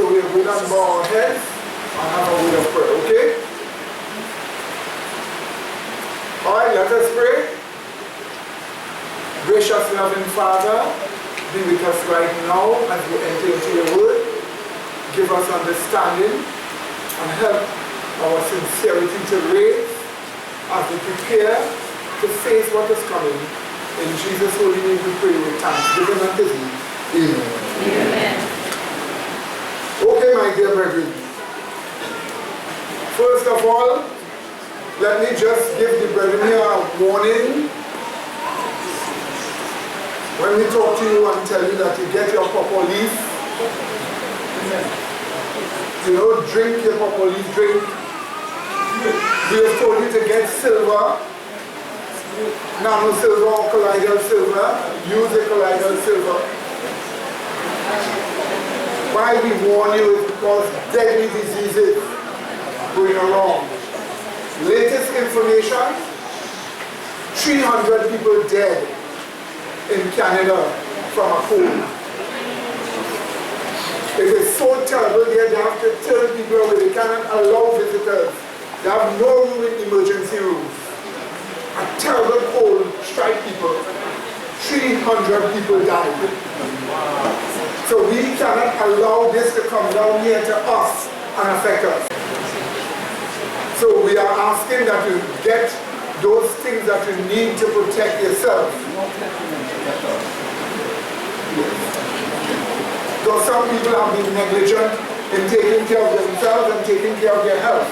So we're going to bow our heads and have a word of prayer, okay? Alright, let us pray. Gracious loving Father, be with us right now as we enter into your word. Give us understanding and help our sincerity to raise as we prepare to face what is coming. In Jesus' holy name we pray with thanksgiving and thanksgiving. Amen. Amen. Okay, my dear brethren. First of all, let me just give the brethren here a warning. When we talk to you and tell you that you get your purple leaf, you know, drink your purple leaf drink. We have told you to get silver, nano silver or colloidal silver. Use the colloidal silver. Why we warn you is because deadly diseases going around. Latest information, 300 people dead in Canada from a cold. It is so terrible there, they have to turn people away. They cannot allow visitors. They have no room in emergency rooms. A terrible cold strike people. 300 people died. So we cannot allow this to come down here to us and affect us. So we are asking that you get those things that you need to protect yourself. Though some people have been negligent in taking care of themselves and taking care of their health.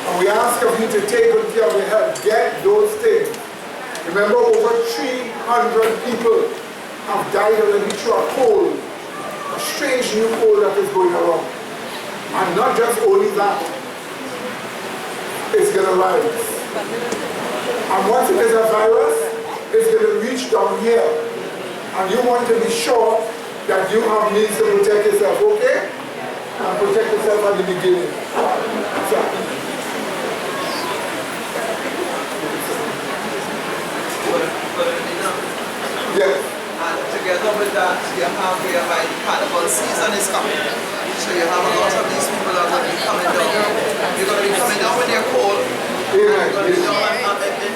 And we ask of you to take good care of your health. Get those things. Remember, over 300 people have died already through a cold. A strange new cold that is going around. And not just only that, it's going to rise. And once it is a virus, it's going to reach down here. And you want to be sure that you have means to protect yourself, okay? And protect yourself at the beginning. So, yes. And together with that, you have whereby the carnival season is coming. So you have a lot of these people that are going to be coming down. You're going to be coming down with their cold. Amen.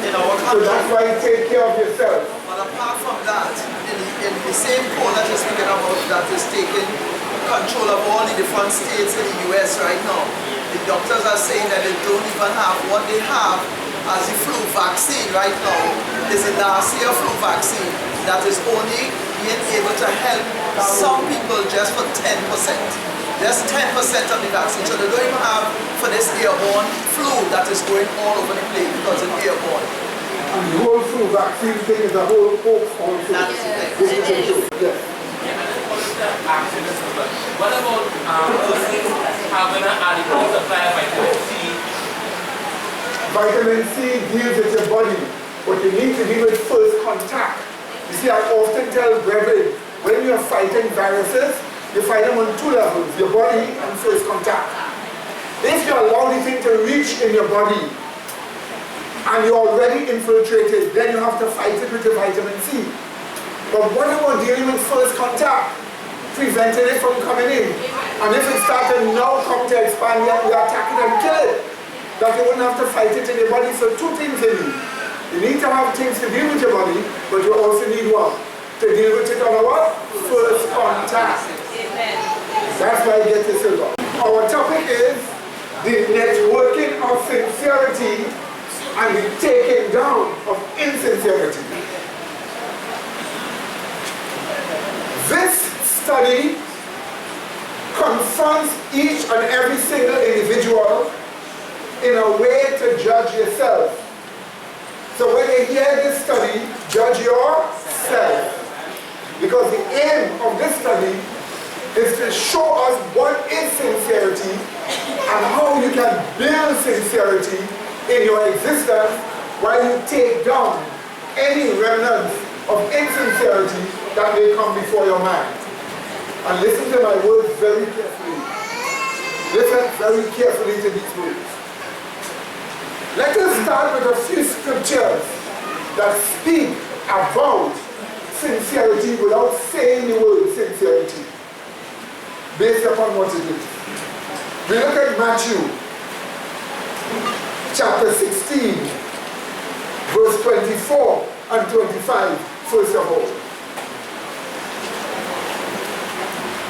In our country. So that's why you take care of yourself. But apart from that, in the same cold that you're speaking about that is taking control of all the different states in the US right now, the doctors are saying that they don't even have what they have as the flu vaccine right now is a last year flu vaccine that is only being able to help some people just for 10%. Just 10% of the vaccine. So they don't even have for this airborne flu that is going all over the place because it's airborne. And the whole flu vaccine thing is a whole hoax also. That's the thing. Yes. What about persons having an adequate supply of vitamin C? Vitamin C deals with your body, but you need to deal with first contact. You see, I often tell brethren, when you are fighting viruses, you fight them on two levels, your body and first contact. If you allow the thing to reach in your body, and you're already infiltrated, then you have to fight it with the vitamin C. But what about dealing with first contact? Preventing it from coming in. And if it starts to now come to expand, we attack it and kill it. That you wouldn't have to fight it in your body. So two things you need. You need to have things to deal with your body, but you also need what? To deal with it on a what? First contact. That's why you get the silver. Our topic is the networking of sincerity and the taking down of insincerity. This study confronts each and every single individual in a way to judge yourself. So when you hear this study, judge yourself. Because the aim of this study is to show us what is sincerity and how you can build sincerity in your existence while you take down any remnants of insincerity that may come before your mind. And listen to my words very carefully. Listen very carefully to these words. Let us start with a few scriptures that speak about sincerity without saying the word sincerity. based upon what it is. We look at Matthew chapter 16, verse 24 and 25, first of all.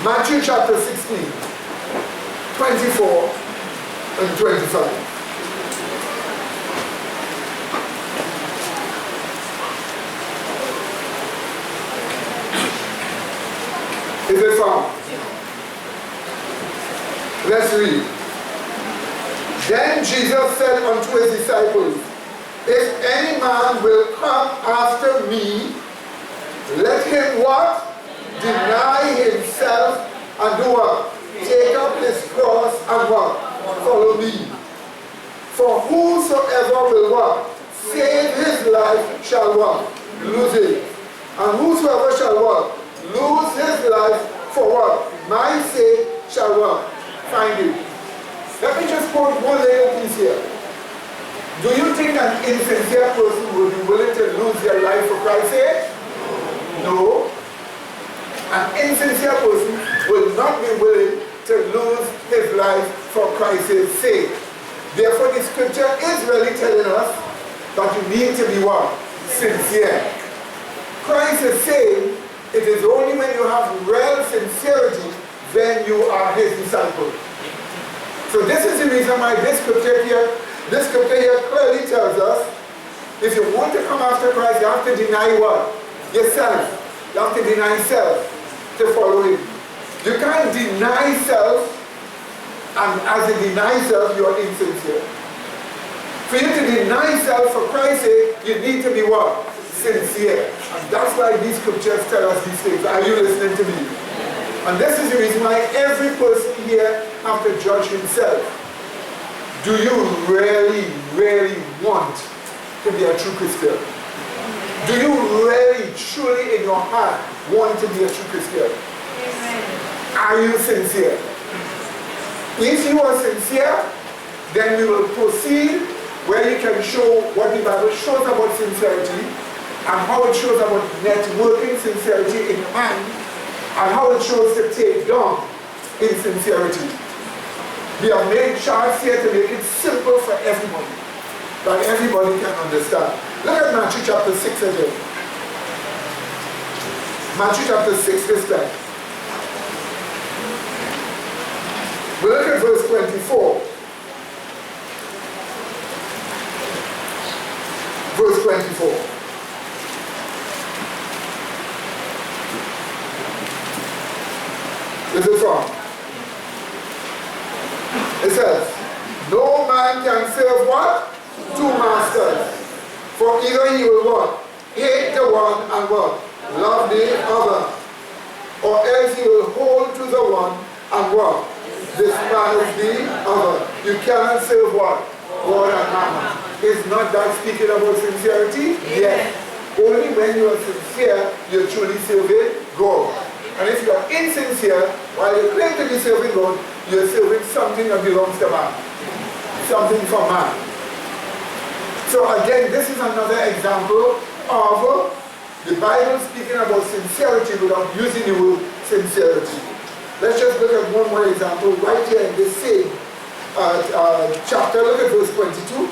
Matthew chapter 16, 24 and 25. Is it found? Let's read. Then Jesus said unto his disciples, if any man will come after me, let him what? Deny himself and do what? Take up his cross and what? Follow me. For whosoever will what? Save his life shall what? Lose it. And whosoever shall what? Lose his life for what? My sake shall what? Find it. Let me just quote one little piece here. Do you think an insincere person will be willing to lose their life for Christ's sake? No. An insincere person will not be willing to lose his life for Christ's sake. Therefore, the scripture is really telling us that you need to be what? Sincere. Christ is saying it is only when you have real sincerity then you are his disciple. So this is the reason why this scripture here clearly tells us if you want to come after Christ, you have to deny what? Yourself. You have to deny self to follow him. You can't deny self, and as you deny self, you are insincere. For you to deny self for Christ's sake, you need to be what? Sincere. And that's why these scriptures tell us these things. Are you listening to me? And this is the reason why every person here has to judge himself. Do you really, really want to be a true Christian? Do you really, truly in your heart want to be a true Christian? Amen. Are you sincere? If you are sincere, then we will proceed where you can show what the Bible shows about sincerity and how it shows about networking sincerity in man and how it shows to take down insincerity. We have made charts here to make it simple for everybody, that everybody can understand. Look at Matthew chapter 6 again. Matthew chapter 6 this time. We look at verse 24. Verse 24. This is from. It says, no man can serve what? Two masters. For either he will what? Hate the one and what? Love the other. Or else he will hold to the one and what? Despise the other. You cannot serve what? God and mammon. Is not that speaking about sincerity? Yes. Only when you are sincere, you're truly serving God. And if you are insincere, while you claim to be serving God, you're serving something that belongs to man. Something from man. So again, this is another example of the Bible speaking about sincerity without using the word sincerity. Let's just look at one more example right here in this same chapter. Look at verse 22.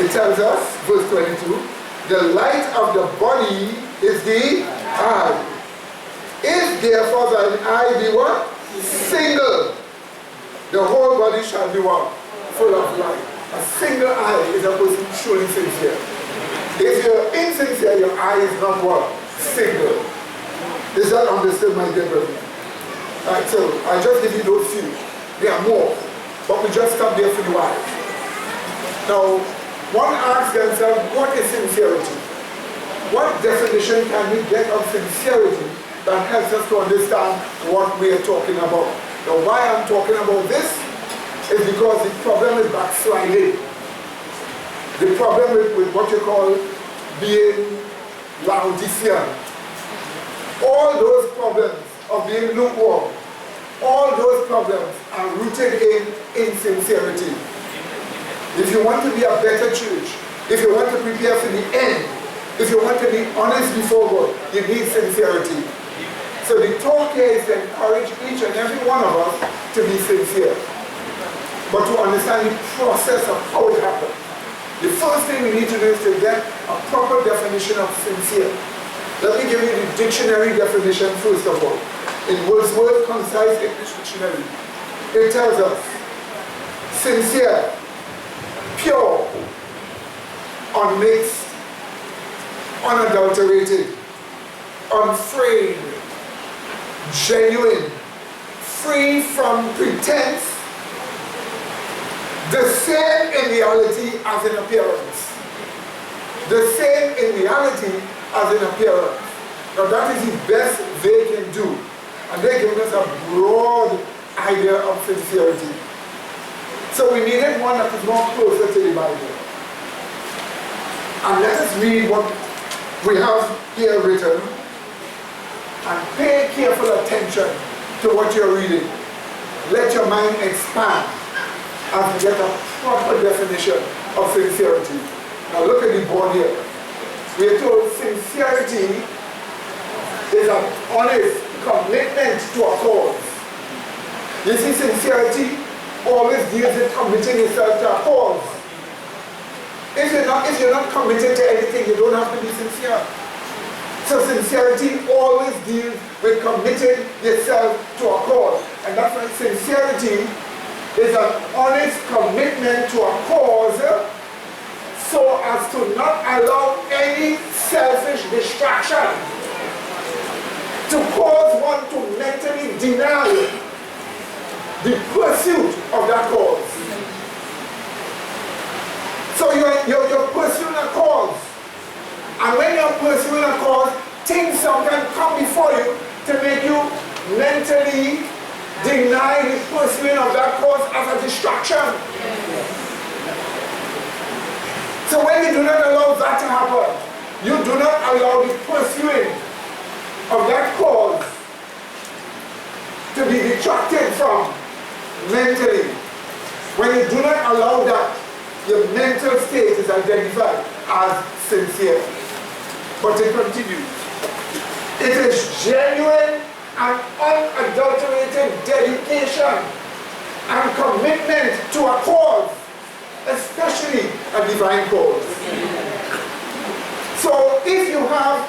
It tells us, verse 22, the light of the body is the eye. If therefore thine eye be what? Single, the whole body shall be what? Full of light. A single eye is a person truly sincere. If you're insincere, your eye is not what? Single. Is that understood, my dear brother? Alright, so I just give you those few. There are more, but we just stop there for the while. Now, one asks themselves, what is sincerity? What definition can we get of sincerity that helps us to understand what we are talking about? Now, why I'm talking about this is because the problem is backsliding. The problem with what you call being Laodicean. All those problems of being lukewarm, all those problems are rooted in insincerity. If you want to be a better church, if you want to prepare for the end, if you want to be honest before God, you need sincerity. So the talk here is to encourage each and every one of us to be sincere, but to understand the process of how it happens. The first thing we need to do is to get a proper definition of sincere. Let me give you the dictionary definition first of all. In Wordsworth Concise English Dictionary, it tells us, sincere, pure, unmixed, unadulterated, unframed, genuine, free from pretense, the same in reality as in appearance. The same in reality as in appearance. Now that is the best they can do. And they're giving us a broad idea of sincerity. So we needed one that is more closer to the Bible. And let us read what we have here written and pay careful attention to what you're reading. Let your mind expand as you get a proper definition of sincerity. Now look at the board here. We are told sincerity is an honest commitment to a cause. You see, sincerity always deals with committing yourself to a cause. If you're not committed to anything, you don't have to be sincere. So sincerity always deals with committing yourself to a cause. And that's why sincerity is an honest commitment to a cause so as to not allow any selfish distraction to cause one to mentally deny the pursuit of that cause. So you're pursuing a cause. And when you're pursuing a cause, things sometimes come before you to make you mentally deny the pursuing of that cause as a distraction. So when you do not allow that to happen, you do not allow the pursuing of that cause to be detracted from mentally. When you do not allow that, your mental state is identified as sincere. But it continues. It is genuine and unadulterated dedication and commitment to a cause, especially a divine cause. So if you have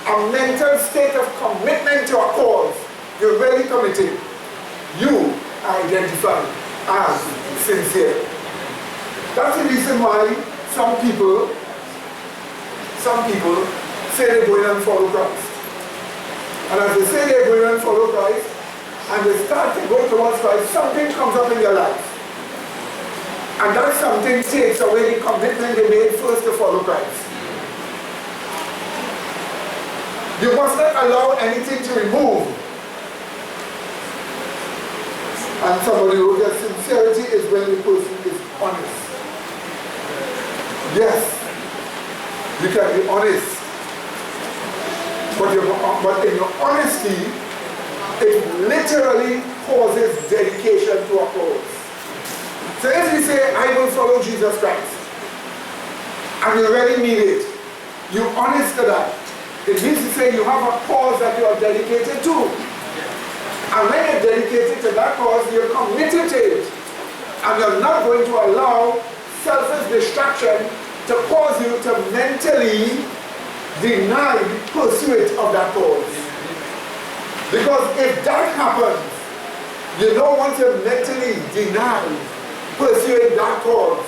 a mental state of commitment to a cause, you're really committed. You are identified as sincere. That's the reason why some people say they're going and follow Christ. And as they say they're going and follow Christ, and they start to go towards Christ, something comes up in their life. And that something takes away the commitment they made first to follow Christ. You must not allow anything to remove. And somebody wrote that sincerity is when the person is honest. Yes, you can be honest. But in your honesty, it literally causes dedication to a cause. So if you say, I will follow Jesus Christ, and you really mean it, you're honest to that. It means to say you have a cause that you are dedicated to. And when you're dedicated to that cause, you're committed to it. And you're not going to allow selfish distraction to cause you to mentally deny the pursuit of that cause. Because if that happens, you don't want to mentally deny pursuing that cause.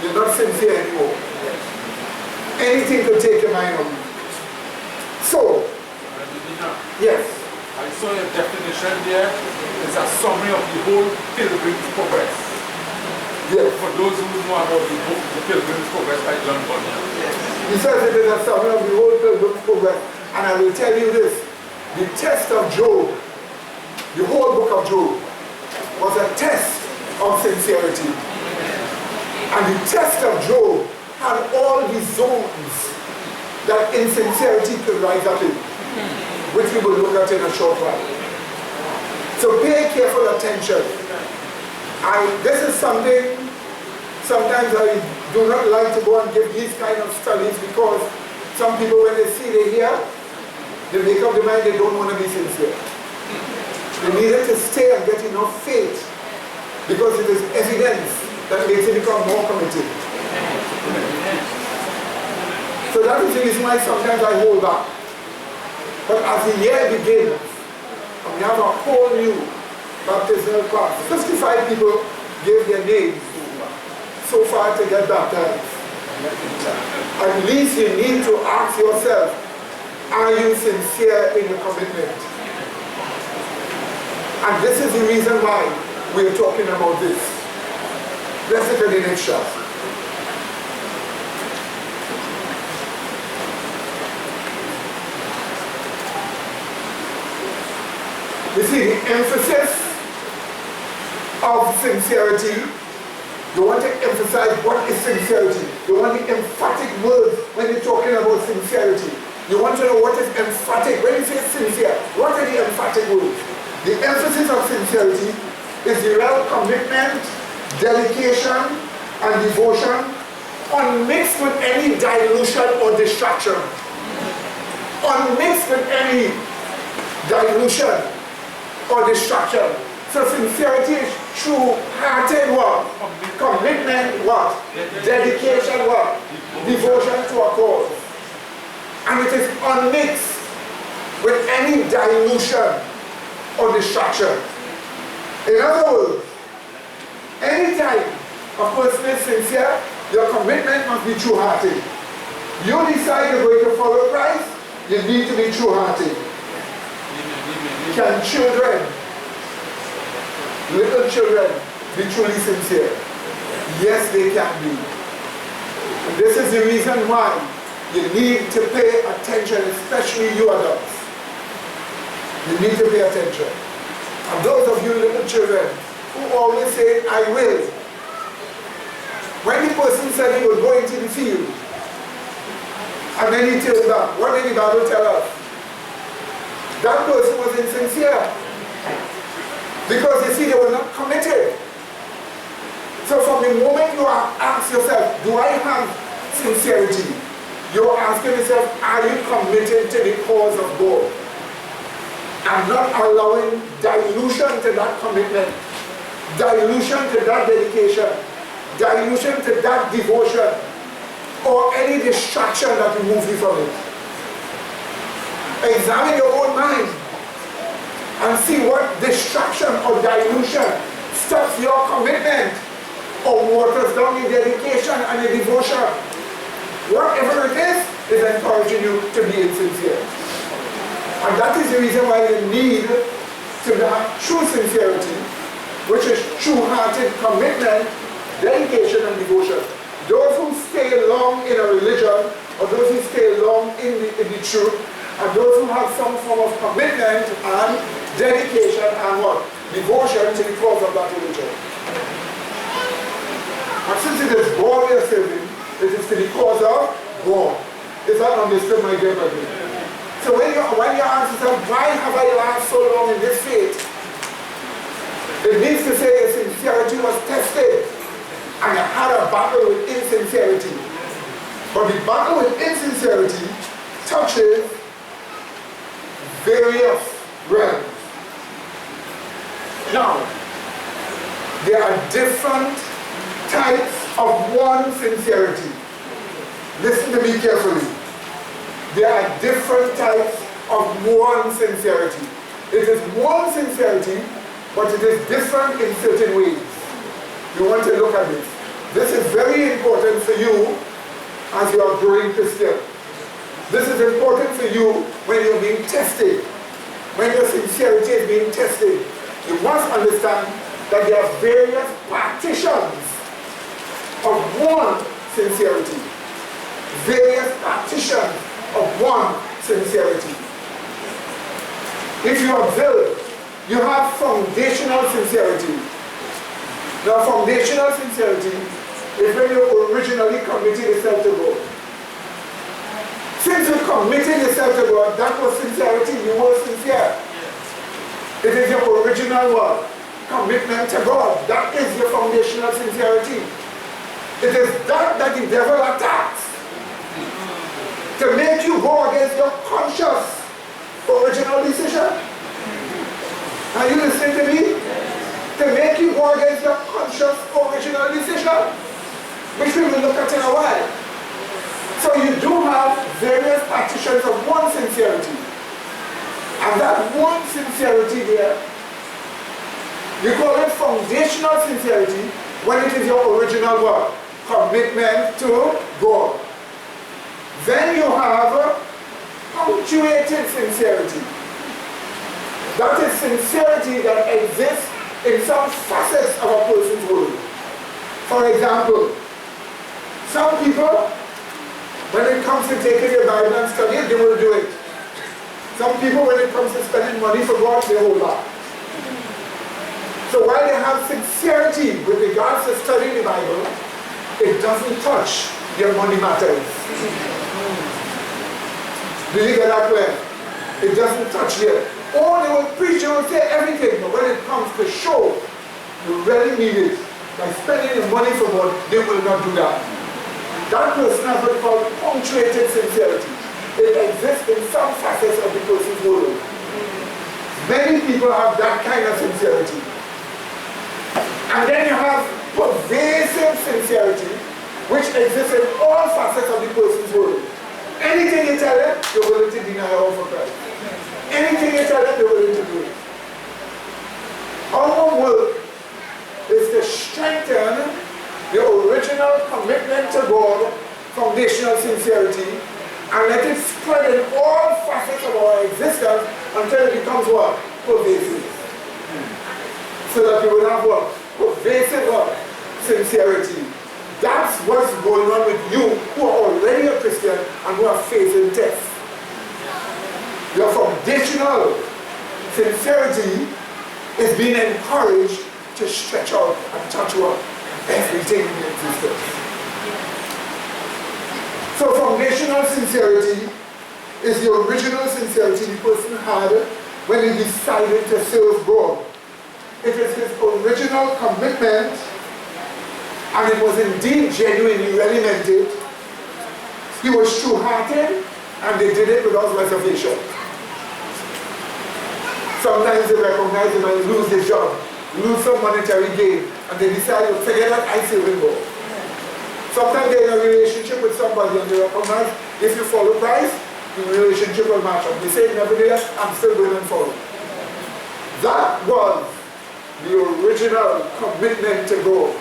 You're not sincere anymore. Anything could take your mind on you. So, yes. I saw your definition there. It's a summary of the whole Pilgrim's Progress. Yes. For those who know about the book, The Pilgrim's Progress by John Bunyan. He says it is a summary of the whole Pilgrim's Progress. And I will tell you this, the test of Job, the whole book of Job, was a test of sincerity. And the test of Job had all the zones that insincerity could rise up in, which we will look at in a short while. So pay careful attention. This is something, sometimes I do not like to go and give these kind of studies because some people when they see, they hear, they make up their mind they don't want to be sincere. They needed to stay and get enough faith because it is evidence that makes it become more committed. So that is the reason why sometimes I hold back. But as the year begins, and we have a whole new baptismal class, 55 people gave their names so far to get baptized. At least you need to ask yourself, are you sincere in your commitment? And this is the reason why we are talking about this. Let's look at the next shot. You see, the emphasis of sincerity, you want to emphasize what is sincerity. You want the emphatic words when you're talking about sincerity. You want to know what is emphatic. When you say sincere, what are the emphatic words? The emphasis of sincerity is the real commitment, dedication, and devotion, unmixed with any dilution or distraction. Unmixed with any dilution or distraction. So sincerity is true-hearted what? Commitment what? Dedication what? Devotion to a cause. And it is unmixed with any dilution or distraction. In other words, anytime a person is sincere, your commitment must be true-hearted. You decide you're going to follow Christ, you need to be true-hearted. Can children, little children, be truly sincere? Yes, they can be. And this is the reason why you need to pay attention, especially you adults. You need to pay attention. And those of you little children who always say, I will. When the person said he would go into the field, and then he turned back, what did the Bible tell us? That person was insincere. Because you see, they were not committed. So from the moment you ask yourself, do I have sincerity? You're asking yourself, are you committed to the cause of God? And not allowing dilution to that commitment, dilution to that dedication, dilution to that devotion, or any distraction that will move you from it. Examine your own mind and see what distraction or dilution stops your commitment or waters down your dedication and your devotion. Whatever it is encouraging you to be insincere. And that is the reason why you need to have true sincerity, which is true-hearted commitment, dedication, and devotion. Those who stay long in a religion, or those who stay long in the truth, and those who have some form of commitment and dedication and what? Devotion to the cause of that religion. And since it is God we are serving, it is to the cause of God. Is that understood, my dear brethren? So when you ask yourself, why have I lasted so long in this faith? It means to say your sincerity was tested and you had a battle with insincerity. But the battle with insincerity touches various realms. Now, there are different types of one sincerity. Listen to me carefully. There are different types of one sincerity. It is one sincerity, but it is different in certain ways. You want to look at this. This is very important for you as you are growing Christian. This is important for you when you're being tested. When your sincerity is being tested, you must understand that there are various partitions of one sincerity. Various partitions of one sincerity. If you observe, you have foundational sincerity. Now, foundational sincerity is when you originally committed yourself to God. Since you committed yourself to God, that was sincerity, you were sincere. It is your original word, commitment to God. That is your foundational sincerity. It is that the devil attacks to make you go against your conscience original decision? Are you listening to me? To make you go against your conscious original decision, which we will look at in a while. So you do have various partitions of one sincerity. And that one sincerity here, we call it foundational sincerity when it is your original what? Commitment to God. Then you have punctuated sincerity. That is sincerity that exists in some facets of a person's world. For example, some people, when it comes to taking your Bible and studying, they will do it. Some people, when it comes to spending money for God, they hold back. So while they have sincerity with regards to studying the Bible, it doesn't touch their money matters. Do you get that clear? It doesn't touch here. Or they will preach, they will say everything, but when it comes to show, you really need it. By spending the money for God, they will not do that. That person has what called punctuated sincerity. It exists in some facets of the person's world. Many people have that kind of sincerity. And then you have pervasive sincerity, which exists in all facets of the person's world. Anything you tell them, you're willing to deny all for Christ. Anything you tell them, they're willing to do it. Our work is to strengthen the original commitment to God, foundational sincerity, and let it spread in all facets of our existence until it becomes what? Pervasive. So that you will have what? Pervasive what? Sincerity. That's what's going on with you who are already a Christian and who are facing tests. Your foundational sincerity is being encouraged to stretch out and touch what? Everything in existence. So foundational sincerity is the original sincerity the person had when he decided to serve God. It is his original commitment, and it was indeed genuine, he really meant it. He was true-hearted, and they did it without reservation. Sometimes they recognize they might lose their job, lose some monetary gain, and they decide to forget that I serve God. Sometimes they're in a relationship with somebody and they recognize if you follow Christ, the relationship will match up. They say, nevertheless, I'm still going and follow. That was the original commitment to God,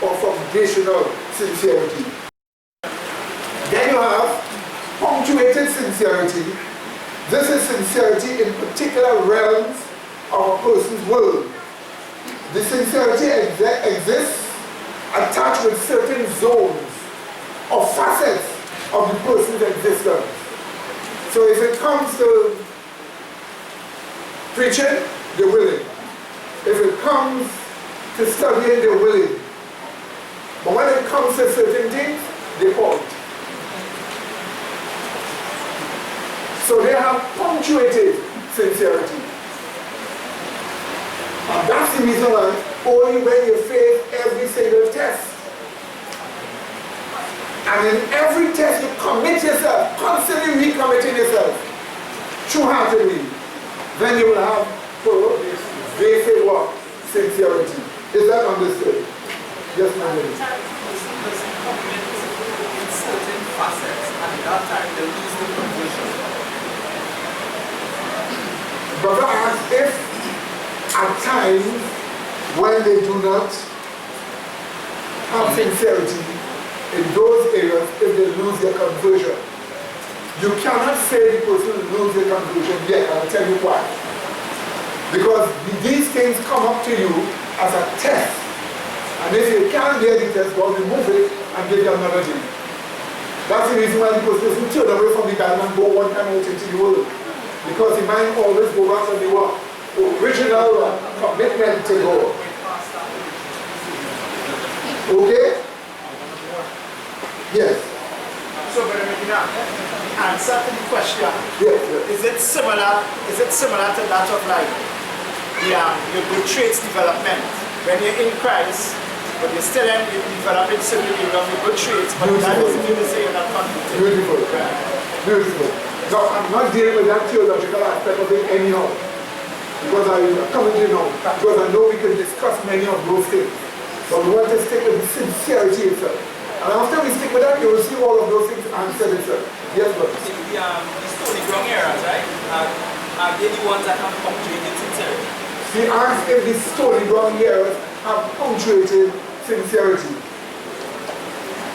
or foundational sincerity. Then you have punctuated sincerity. This is sincerity in particular realms of a person's world. The sincerity exists attached with certain zones or facets of the person's existence. So if it comes to preaching, they're willing. If it comes to studying, they're willing. But when it comes to certain things, they halt. So they have punctuated sincerity. And that's the reason why only when you face every single test, and in every test you commit yourself, constantly recommitting yourself, true-heartedly, then you will have basic what? Sincerity. Is that understood? Yes, ma'am. In certain facets, and at that time they lose the conversion. Brother asked if at times when they do not have sincerity in those areas, if they lose their conversion. You cannot say the person lose their conversion yet, I'll tell you why. Because these things come up to you as a test. And if you can't bear the test, God will remove it and give you another thing. That's the reason why the person turn away from the God and go one time out into the world. Because the mind always goes back to the what? Original commitment to God. Okay? Yes. So, Brother Medina, answer to the question. Yes. Is it similar to that of like your good traits development? When you're in Christ, but you're still developing certain areas of your good traits, but that doesn't mean to say you're not committed. Beautiful. Right. Beautiful. Now, I'm not dealing with that theological aspect of it anyhow. Because I'm coming to know. Because I know we can discuss many of those things. But we want to stick with sincerity itself. And after we stick with that, you will see all of those things answered itself. Yes, brother. The stony ground areas, right? Are they the ones that have punctuated sincerity? He asked if the stony ground areas have punctuated sincerity.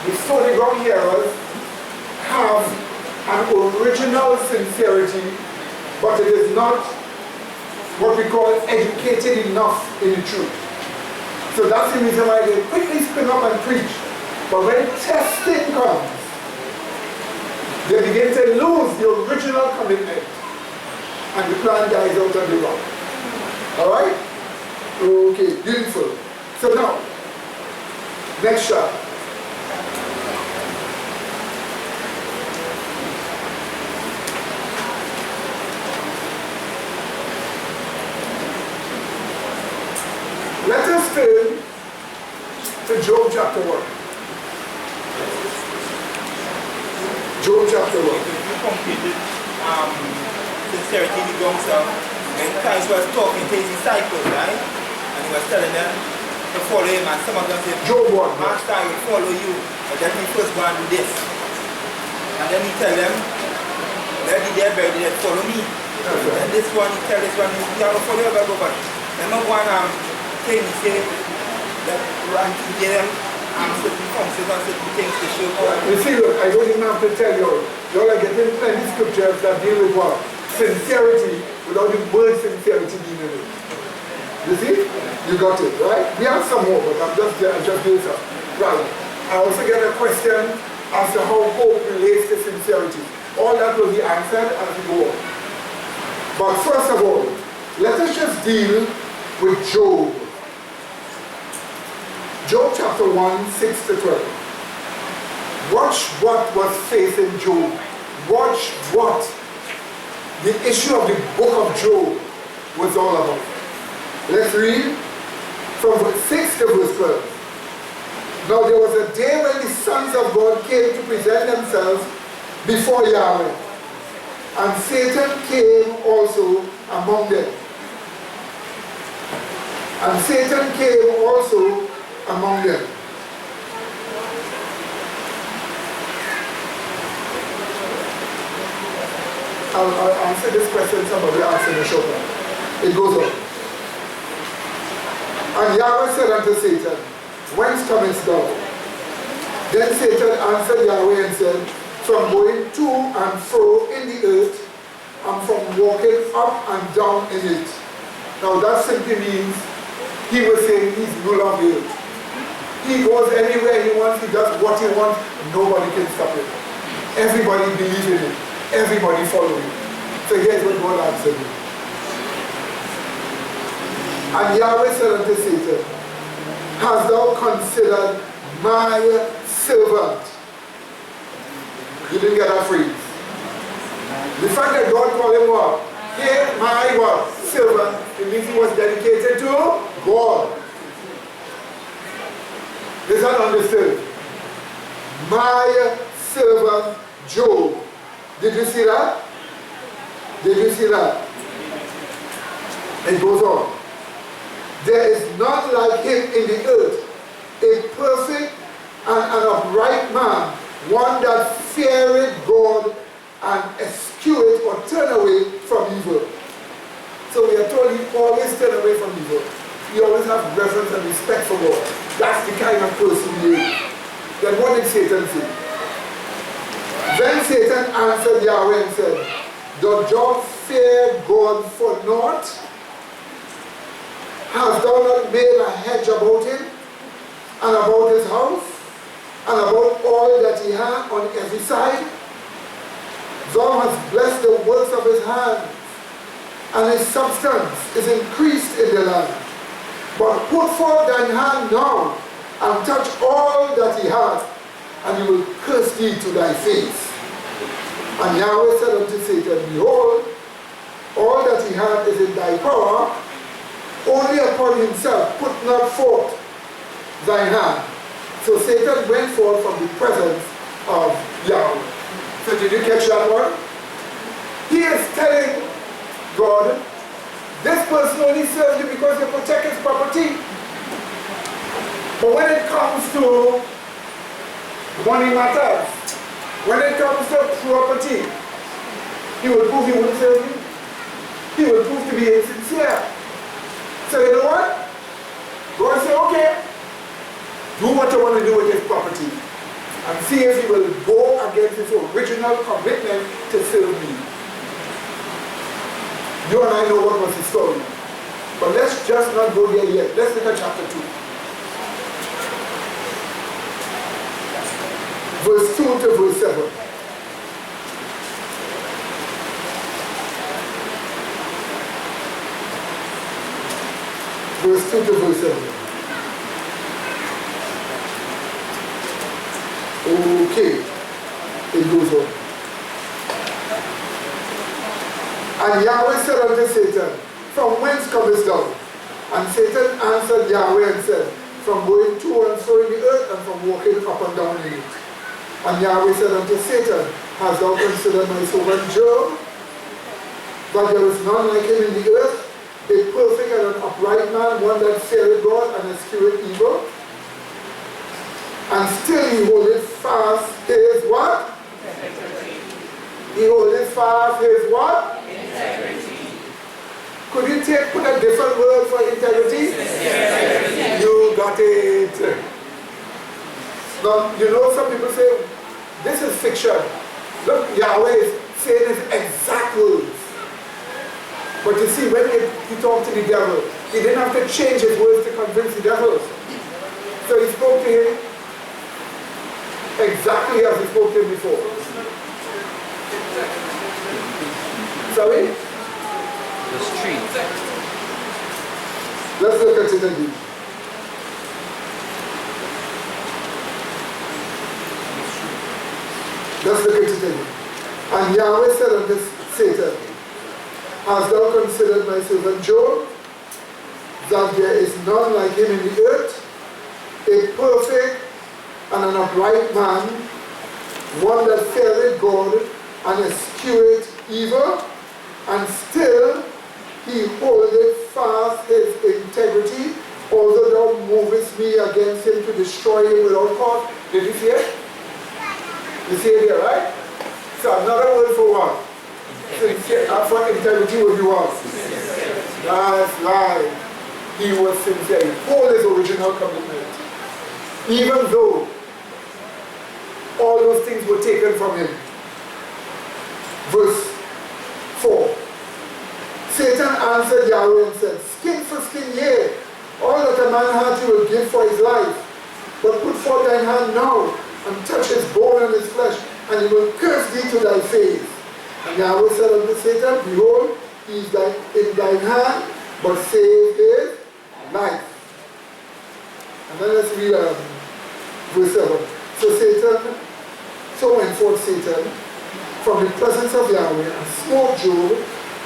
The stony ground areas have an original sincerity, but it is not what we call educated enough in the truth. So that's the reason why they quickly spring up and preach. But when testing comes, they begin to lose the original commitment, and the plan dies out on the rock. Alright? Okay, beautiful. So now, next chapter. Let us turn to Job chapter 1. Job chapter 1. You completed sincerity in the ground, so when Christ was talking to his disciples, right? And he was telling them to follow him, and some of them said, Job 1. Master, I will follow you, but let me first go and do this. And then he tell them, where the dead buried the dead, follow me. Okay. And this one, he tell this one, you have to follow you, go back. Then no one thing he say that right to get them certain functions and certain things to show God. You see, look, I don't even have to tell you. You all are getting plenty scriptures that deal with what? Sincerity, without the word sincerity being in it. You see? You got it, right? We have some more, but I'm just doing some. Right. I also get a question as to how hope relates to sincerity. All that will be answered as we go on. But first of all, let us just deal with Job. Job chapter 1, 6 to 12. Watch what was facing Job. Watch what the issue of the book of Job was all about. Let's read from verse 6 to verse 12. Now there was a day when the sons of God came to present themselves before Yahweh, and Satan came also among them. And Satan came also among them. I'll answer this question, somebody asked in the short one. It goes on. And Yahweh said unto Satan, Whence comest thou? Then Satan answered Yahweh and said, From going to and fro in the earth, and from walking up and down in it. Now that simply means he was saying he's ruler of the earth. He goes anywhere he wants, he does what he wants, nobody can stop him. Everybody believes in him. Everybody follow him. So here's what God answered him. And Yahweh said unto Satan, Hast thou considered my servant? You didn't get that phrase. The fact that God called him what? Here, my what? Servant. It means he was dedicated to God. Is that understood? My servant Job. Did you see that? Did you see that? It goes on. There is none like him in the earth, a perfect and an upright man, one that feareth God and escheweth or turn away from evil. So we are told he always turn away from evil. He always have reverence and respect for God. That's the kind of person he is. Then what did Satan say? Then Satan answered Yahweh and said, Doth Job fear God for naught? Hast thou not made a hedge about him, and about his house, and about all that he hath on every side? Thou hast blessed the works of his hands, and his substance is increased in the land. But put forth thine hand now, and touch all that he hath, and he will curse thee to thy face. And Yahweh said unto Satan, Behold, all that he hath is in thy power, only upon himself put not forth thine hand. So Satan went forth from the presence of Yahweh. So did you catch that one? he is telling God, this person only serves you because you protect his property. But when it comes to money matters, when it comes to property, he will prove he wouldn't serve you. He will prove to be insincere. So you know what? God say, okay, do what you want to do with his property. And see if he will go against his original commitment to serve me. You and I know what was the story. But let's just not go there yet. Let's look at chapter 2. Verse 2 to verse 7. Verse 2 to verse 7. Okay. It goes on. And Yahweh said unto Satan, from whence comest thou? And Satan answered Yahweh and said, from going to and fro in the earth, and from walking up and down in it. And Yahweh said unto Satan, hast thou considered my servant Job, that there is none like him in the earth, a perfect and an upright man, one that feareth God and escheweth evil? And still he holdeth fast his what? Integrity. He holdeth fast his what? Integrity. Could you put a different word for integrity? Sincerity. You got it. Now, you know, some people say, this is fiction. Look, Yahweh is saying his exact words. But you see, when he talked to the devil, he didn't have to change his words to convince the devil. So he spoke to him exactly as he spoke to him before. Sorry? The street. Let's look at it again. Let's look at it again. And Yahweh said unto Satan, hast thou considered my servant Job, that there is none like him in the earth, a perfect and an upright man, one that feareth God and escheweth evil, and still he holdeth fast his integrity, although thou movest me against him to destroy him without cause. Did you see it? You see it here, right? So another word for what? For integrity would be what? That's right. He was sincere. He pulled his original commitment. Even though all those things were taken from him. Verse 4. Satan answered Yahweh and said, skin for skin, yea, all that a man hath he will give for his life. But put forth thine hand now, and touch his bone and his flesh, and he will curse thee to thy face. And Yahweh said unto Satan, behold, he is in thine hand, but save his life. And then let's read verse 7. So went forth Satan from the presence of Yahweh, and smote Job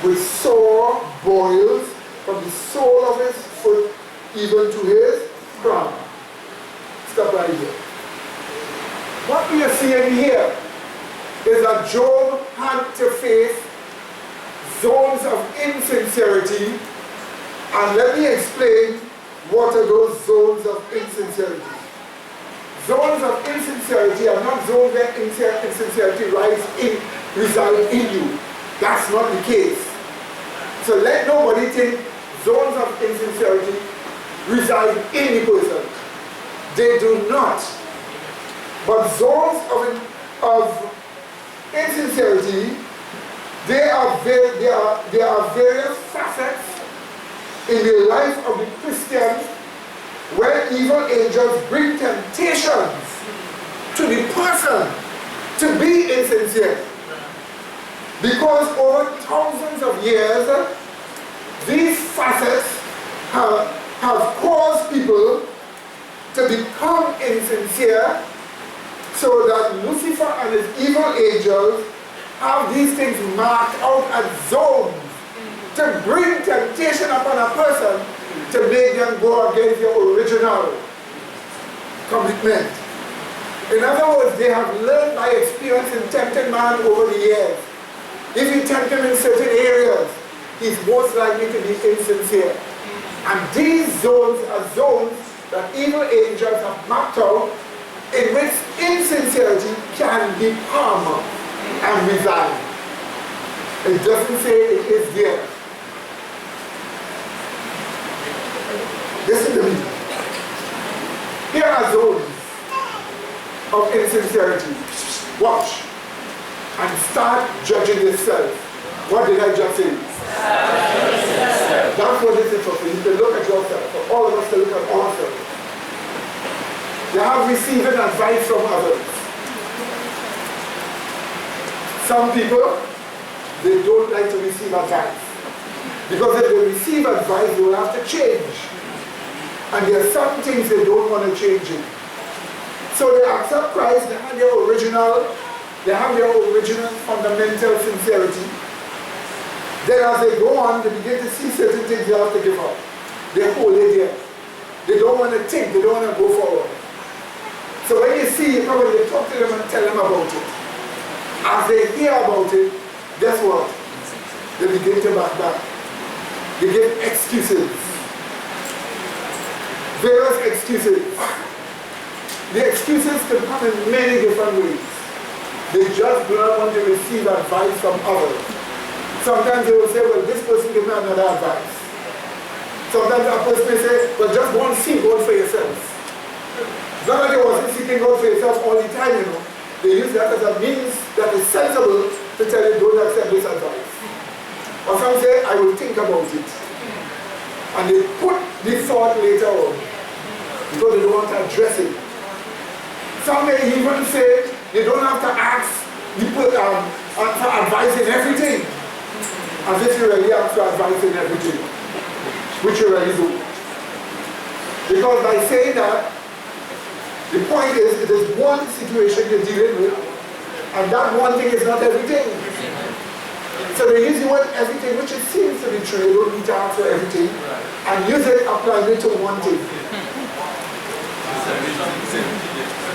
with sore boils from the sole of his foot even to his crown. Stop right here. What we are seeing here is that Job had to face zones of insincerity, and let me explain what are those zones of insincerity. Zones of insincerity are not zones where insincerity resides in you. That's not the case. So let nobody think zones of insincerity reside in the person. They do not. But zones of insincerity, there are various facets in the life of the Christian where evil angels bring temptations to the person to be insincere. Because over thousands of years, these facets have caused people to become insincere, so that Lucifer and his evil angels have these things marked out as zones to bring temptation upon a person to make them go against their original commitment. In other words, they have learned by experience in tempting man over the years If you tempt him in certain areas, he's most likely to be insincere. And these zones are zones that evil angels have mapped out in which insincerity can be permanent and reside. It doesn't say it is there. Listen to me. Here are zones of insincerity. Watch. And start judging yourself. What did I just say? That's what this is for you to look at yourself, for all of us to look at ourselves. You have receiving advice from others. Some people, they don't like to receive advice. Because if they receive advice, they will have to change. And there are some things they don't want to change in. So they accept Christ, they have their original fundamental sincerity. Then as they go on, they begin to see certain things they have to give up. They hold it there. They don't want to think, they don't want to go forward. So when you see, you probably talk to them and tell them about it. As they hear about it, guess what? They begin to back back. They give excuses. Various excuses. The excuses can come in many different ways. They just do not want to receive advice from others. Sometimes they will say, well, this person gave me another advice. Sometimes that person may say, well, just go and seek God for yourself. It's not that they wasn't seeking God for yourself all the time, you know. They use that as a means that is sensible to tell you, don't accept this advice. Or some say, I will think about it. And they put this thought later on because they don't want to address it. Some may even say, you don't have to ask people for advice in everything. As if you really have to advise in everything, which you really do. Because by saying that, the point is, it is one situation you're dealing with, and that one thing is not everything. So they usually want everything, which it seems to be true, you don't need to ask for everything, and use it, applying it to one thing.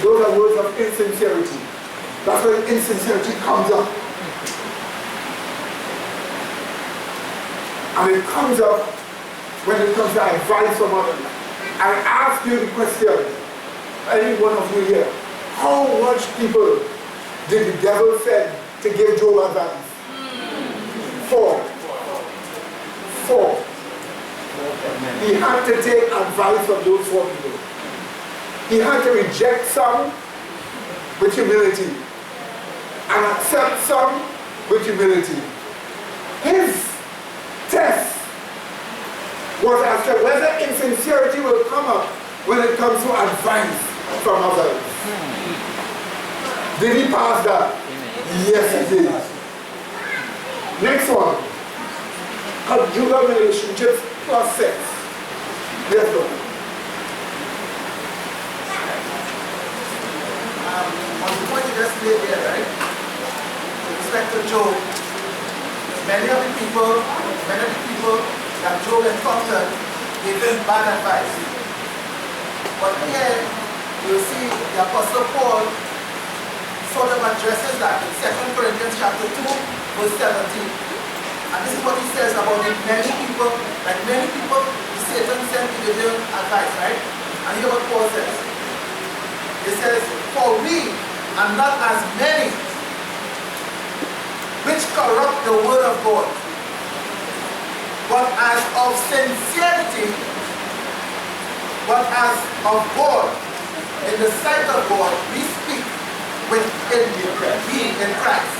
Those are words of insincerity. That's when insincerity comes up. And it comes up when it comes to advice from others. I ask you the question, any one of you here, how much people did the devil send to give Job advice? 4. He had to take advice from those 4 people. He had to reject some with humility and accept some with humility. His test was as to whether insincerity will come up when it comes to advice from others. Did he pass that? Yes, he did. Next one. Conjugal relationships plus sex. Let's go. On the point you just made there, right? With respect to Job, many of the people that Job encountered gave him bad advice. But here, you see the Apostle Paul sort of addresses that in 2 Corinthians chapter 2, verse 17. And this is what he says about the many people, like many people, Satan sent to give him advice, right? And hear what Paul says. He says, for we are not as many which corrupt the word of God, but as of sincerity, but as of God, in the sight of God, we speak being in Christ.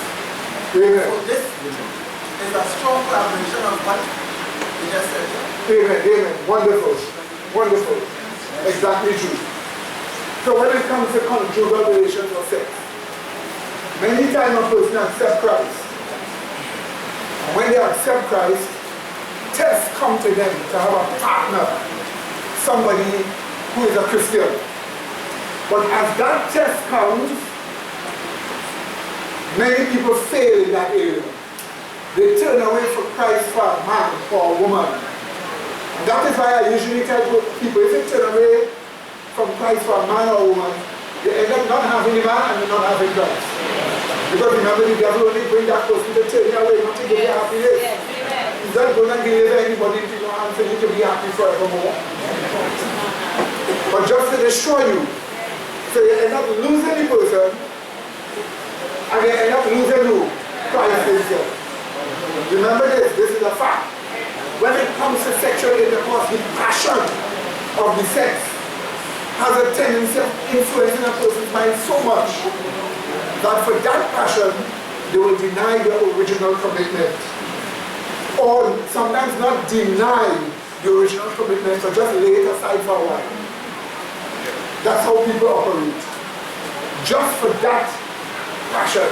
Amen. So this is a strong collaboration of what we just said. Amen, amen. Wonderful. Wonderful. Exactly true. So when it comes to conjugal relations or sex, many times a person accepts Christ. And when they accept Christ, tests come to them to have a partner, somebody who is a Christian. But as that test comes, many people fail in that area. They turn away from Christ for a man or a woman. And that is why I usually tell people, if you turn away from Christ for a man or a woman, you end up not having a man and not having Christ. Because remember, the devil only bring that person to turn you away, not to give you happiness. He's not going to give anybody into your hands for you to be happy forevermore. But just to destroy you. So you end up losing the person, and you end up losing who? Christ himself. Remember this is a fact. When it comes to sexual intercourse, the passion of the sex has a tendency of influencing a person's mind so much that for that passion, they will deny their original commitment. Or sometimes not deny the original commitment, but just lay it aside for a while. That's how people operate. Just for that passion.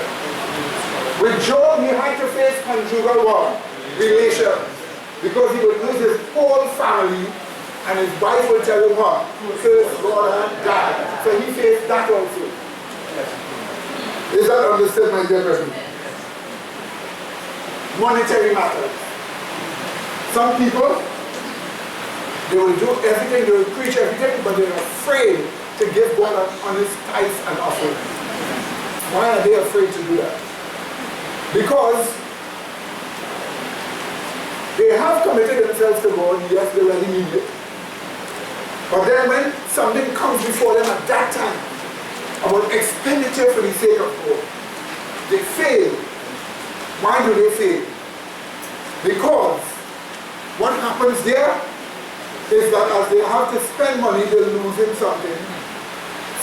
With Job, he had to face conjugal war, relations, because he would lose his whole family, and his wife would tell him what? Curse God and die. So he faced that also. Is that understood, my dear brethren? Monetary matters. Some people, they will do everything, they will preach everything, but they're afraid to give God an honest tithe and offering. Why are they afraid to do that? Because they have committed themselves to God, yes, they really need it. But then when something comes before them at that time, about expenditure for the sake of God, they fail. Why do they fail? Because what happens there is that as they have to spend money, they're losing something.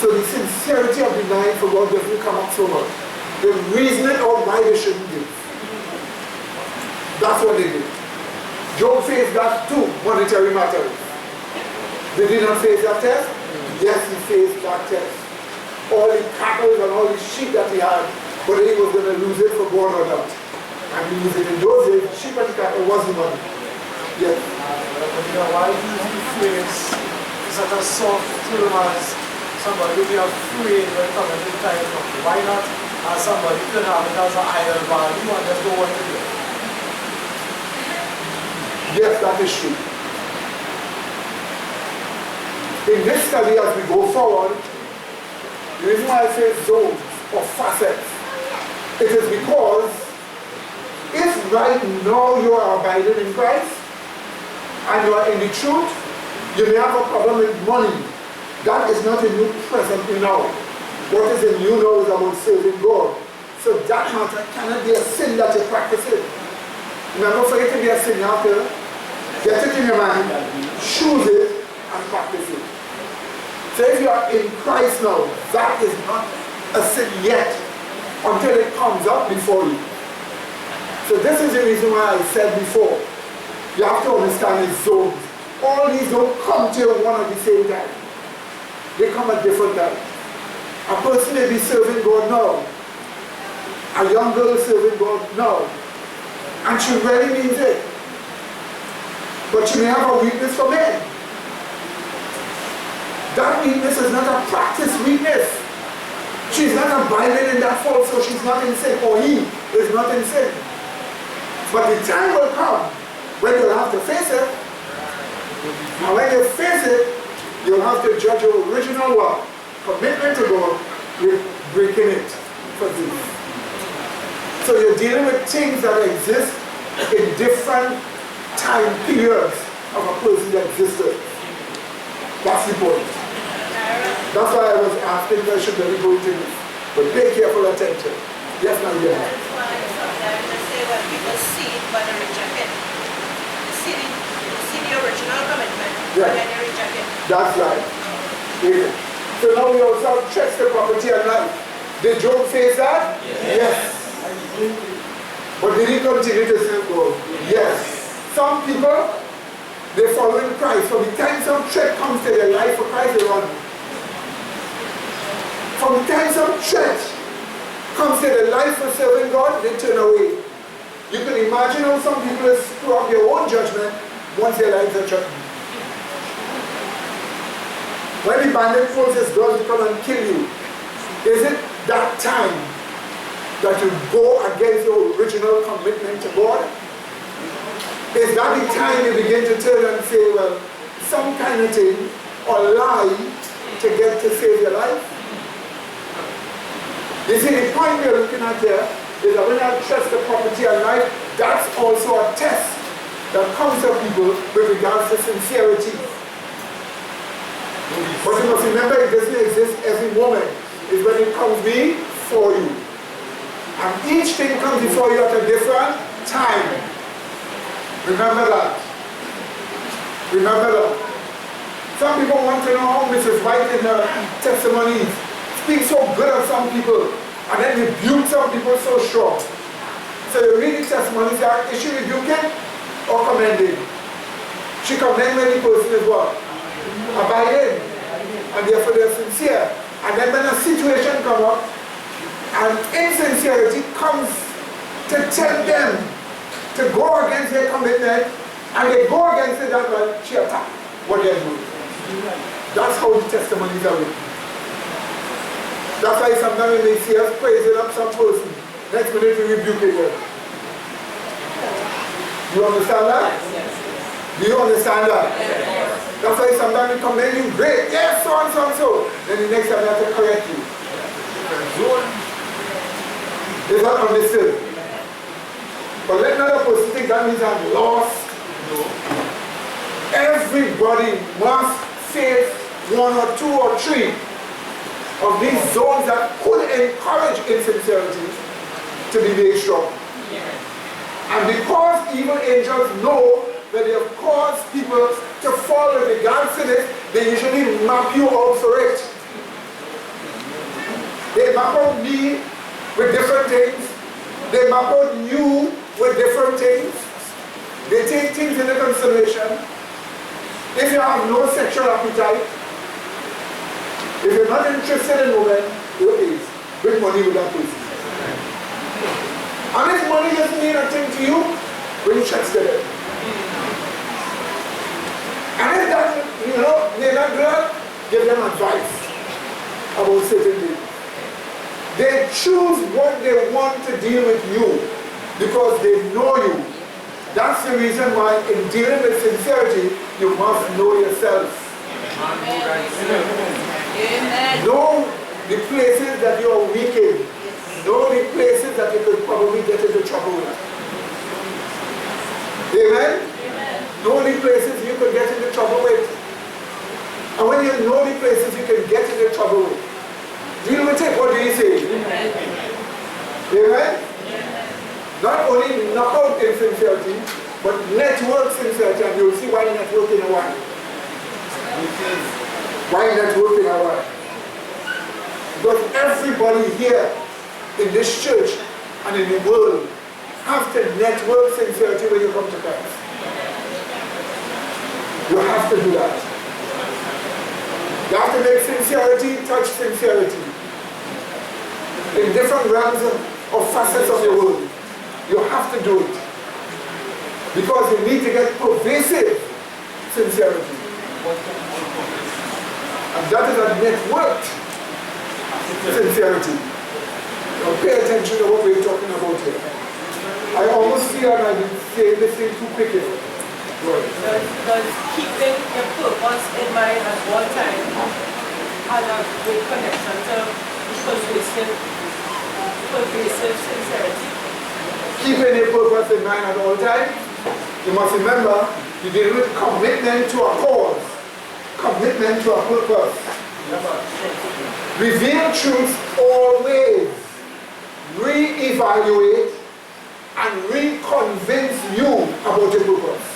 So the sincerity of the mind for God doesn't come up so much. They reason it out why they shouldn't give. That's what they did. Job faced that too, monetary matters. Did he not face that test? Yes, he faced that test. All the cattle and all the sheep that he had, but he was going to lose it for God or not. And he used it in those days. Sheep and cattle was the money. Yes. But you know, why use the phrase such a soft term as somebody will be afraid when coming to time of money? Why not as somebody could have it as an idol value and just don't want to do it? Yes, that is true. In this study, as we go forward, the reason why I say zones or facets, it is because if right now you are abiding in Christ and you are in the truth, you may have a problem with money. That is not in you presently now. What is in you now is about serving God. So that matter cannot be a sin that you're practicing. Remember, for it to be a sin, you have to get it in your mind, choose it, and practice it. So if you are in Christ now, that is not a sin yet until it comes up before you. So this is the reason why I said before, you have to understand these zones. All these don't come to you one at the same time. They come at different times. A person may be serving God now. A young girl is serving God now. And she really means it. But she may have a weakness for men. That weakness is not a practice weakness. She's not abiding in that fault, so she's not in sin. Or he is not in sin. But the time will come when you'll have to face it. And when you face it, you'll have to judge your original what? Commitment to God with breaking it for this. So you're dealing with things that exist in different time periods of a person's existence. That's the point. That's why I was asking I should really go into this. But pay careful attention. Yes, ma'am, yes. That's why sometimes they say when people see it but they reject it. They see the original commitment, but then they reject it. That's right. Amen. So now we also have checks the property and life. Did Job face that? Yes. But did he continue to serve God? Yes. Some people, they follow in Christ. From the time some threat comes to their life for Christ, they run. From the time some threat comes to their life for serving God, they turn away. You can imagine how some people screw up their own judgment once their lives are threatened. When the bandit pulls his gun to come and kill you, is it that time that you go against your original commitment to God? Is that the time you begin to turn and say, well, some kind of thing or lie to get to save your life? You see, the point we're looking at here is that when I trust the property and life, that's also a test that comes to people with regards to sincerity. But you must remember, it doesn't exist every moment. It's when it comes before you. And each thing comes before you at a different time. Remember that. Remember that. Some people want to know how Mrs. White in her testimonies speaks so good of some people and then rebuke some people so strong. So you read the testimonies, is she rebuking or commending? She commends when the person is what? Abiding. And therefore they are sincere. And then when a situation comes up and insincerity comes to tell them to go against their commitment, and they go against it, that well, she attack what they're doing. That's how the testimonies are written. That's why sometimes when they see us praising up some person, next minute we rebuke it. You understand that? Yes. Do you understand that? Yes. That's why sometimes we commend you, great, yes, so and so and so. Then the next time we have to correct you. Is that understood? But let another person think that means I'm lost. No. Everybody must face one or two or three of these zones that could encourage insincerity to be very strong. And because evil angels know that they have caused people to fall with regards to this, they usually map you out for it. They map out me with different things. They map out you with different things. They take things into consideration. If you have no sexual appetite, if you're not interested in women, please bring money with that person. And if money doesn't mean a thing to you, bring checks to them. And if that, they're not good, give them advice about certain things. They choose what they want to deal with you because they know you. That's the reason why in dealing with sincerity, you must know yourself. Amen. Know the places that you are weak in. Know the places that you could probably get into trouble with. Amen? Amen. Know the places you could get into trouble with. And when you know the places you can get into trouble with, deal with it. What do you say? Amen. Amen? Not only knock out insincerity, but network sincerity, and you'll see why networking a while. Why networking a while? Because everybody here in this church and in the world have to network sincerity when you come to Christ. You have to do that. You have to make sincerity touch sincerity in different realms or facets of the world. You have to do it. Because you need to get pervasive sincerity. And that is a networked sincerity. Now pay attention to what we're talking about here. I almost feel like I've been saying this thing too quickly. Does keeping your purpose in mind at one time has a great connection to pervasive sincerity? Keeping your purpose in mind at all times, you must remember you deal with commitment to a cause, commitment to a purpose. Reveal truth always, re-evaluate and re-convince you about your purpose.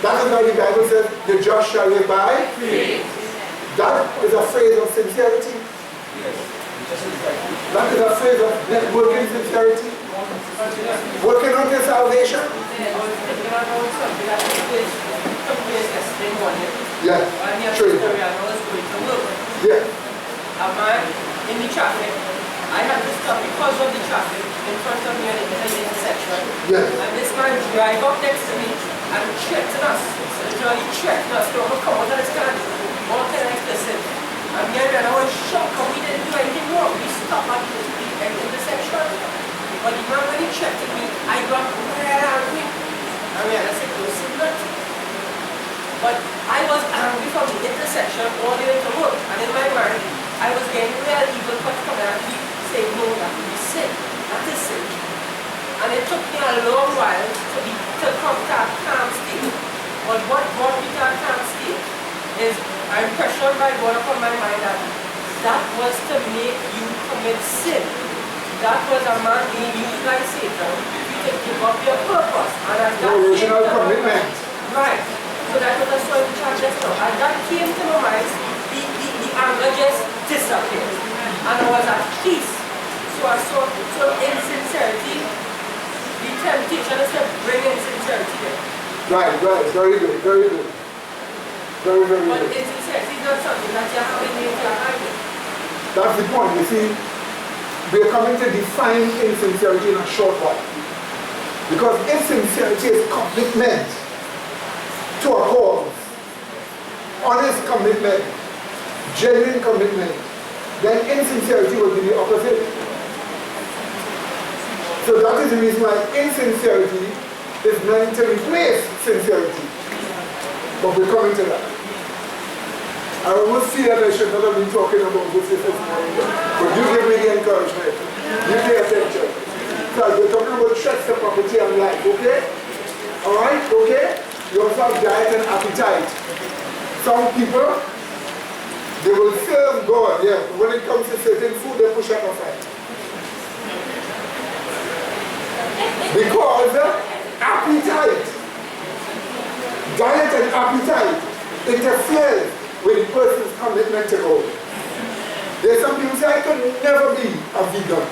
That is why the Bible says the just shall live by faith. That is a phrase of sincerity. That is a phrase of networking sincerity. Working on your salvation. Yeah, true. Yeah. A man in the traffic, I had to stop because of the traffic in front of me at the intersection. Yeah. And this man drive up next to me and threatened us. Literally threatened us. Don't come out of this car. What can I listen? And me and I was shocked because we didn't do anything wrong. We stopped at the intersection. But the man, when he threatened me, I got red angry. I mean, I said, listen, not. But I was angry from the intersection all the way to work. And in my mind, I was getting real evil for coming at me, say, no, that will be sin. That is sin. And it took me a long while to come to a calm state. But what brought me to a calm state is I'm pressured by God upon my mind that that was to make you commit sin. That was a man being used by Satan to give up your purpose. And as that original commitment. Right. So that was a soil charge just now. As that came to my mind, the anger just disappeared. And I was at peace. So insincerity, the temptation is to bring insincerity there. Right, very good, very good. Very good. But insincerity is not something that you have in your mind. That's the point, you see. We are coming to define insincerity in a short while. Because insincerity is commitment to a cause. Honest commitment, genuine commitment. Then insincerity will be the opposite. So that is the reason why insincerity is meant to replace sincerity. But we're coming to that. I almost feel that I should not have been talking about this morning. But you give me the encouragement. You pay attention. Because we're talking about threats to property and life, okay? Alright, okay? You also have diet and appetite. Some people, they will serve God, yeah. But when it comes to certain food, they push up aside. Because appetite, diet and appetite interfere with the person's commitment to God. There's some people say, I could never be a vegan.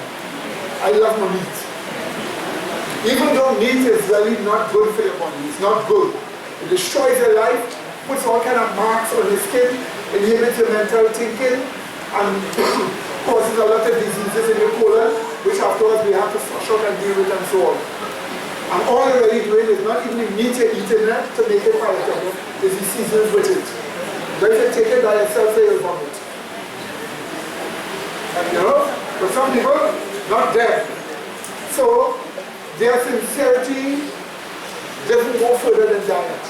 I love my meat. Even though meat is really not good for your body, it's not good. It destroys your life, puts all kind of marks on your skin, inhibits your mental thinking, and causes a lot of diseases in your colon, which afterwards we have to flush out and deal with and so on. And all you're really doing is not even the meat you're eating there to make it palatable, is the seasons with it. But if you take it by yourself, you'll vomit. You know? But some people, not them. So, their sincerity doesn't go further than diet.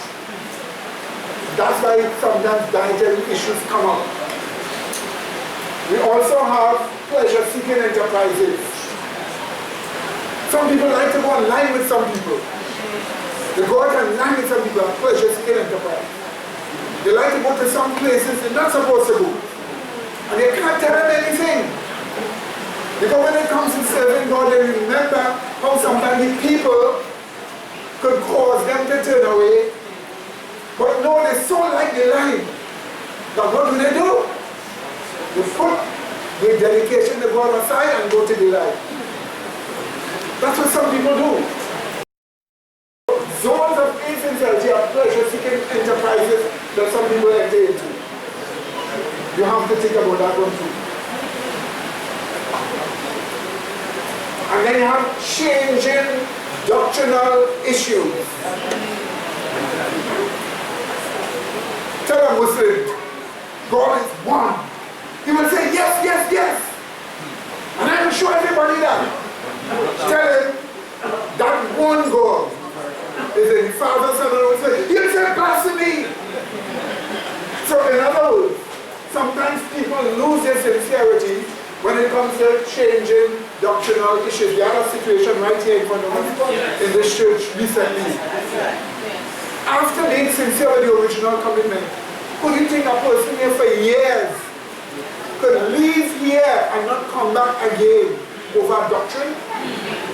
That's why sometimes dietary issues come up. We also have pleasure-seeking enterprises. Some people like to go online with some people. They go out and line with some people at pleasure-seeking enterprise. They like to go to some places they're not supposed to go. And they can't tell them anything. Because when it comes to serving God, they remember how sometimes the people could cause them to turn away. But no, they so like the line that what do? They put the dedication to God aside and go to the line. That's what some people do. Zones of insincerity are pleasure-seeking enterprises that some people enter into. You have to think about that one too. And then you have changing doctrinal issues. Tell a Muslim, God is one. He will say, yes, yes, yes. And I will show everybody that. Tell him that one God is in the Father, Son, and Holy Spirit. He'll say blasphemy. So in other words, sometimes people lose their sincerity when it comes to changing doctrinal issues. We had a situation right here in front of us in this church recently. After being sincere with the original commitment, could you think a person here for years could leave here and not come back again over doctrine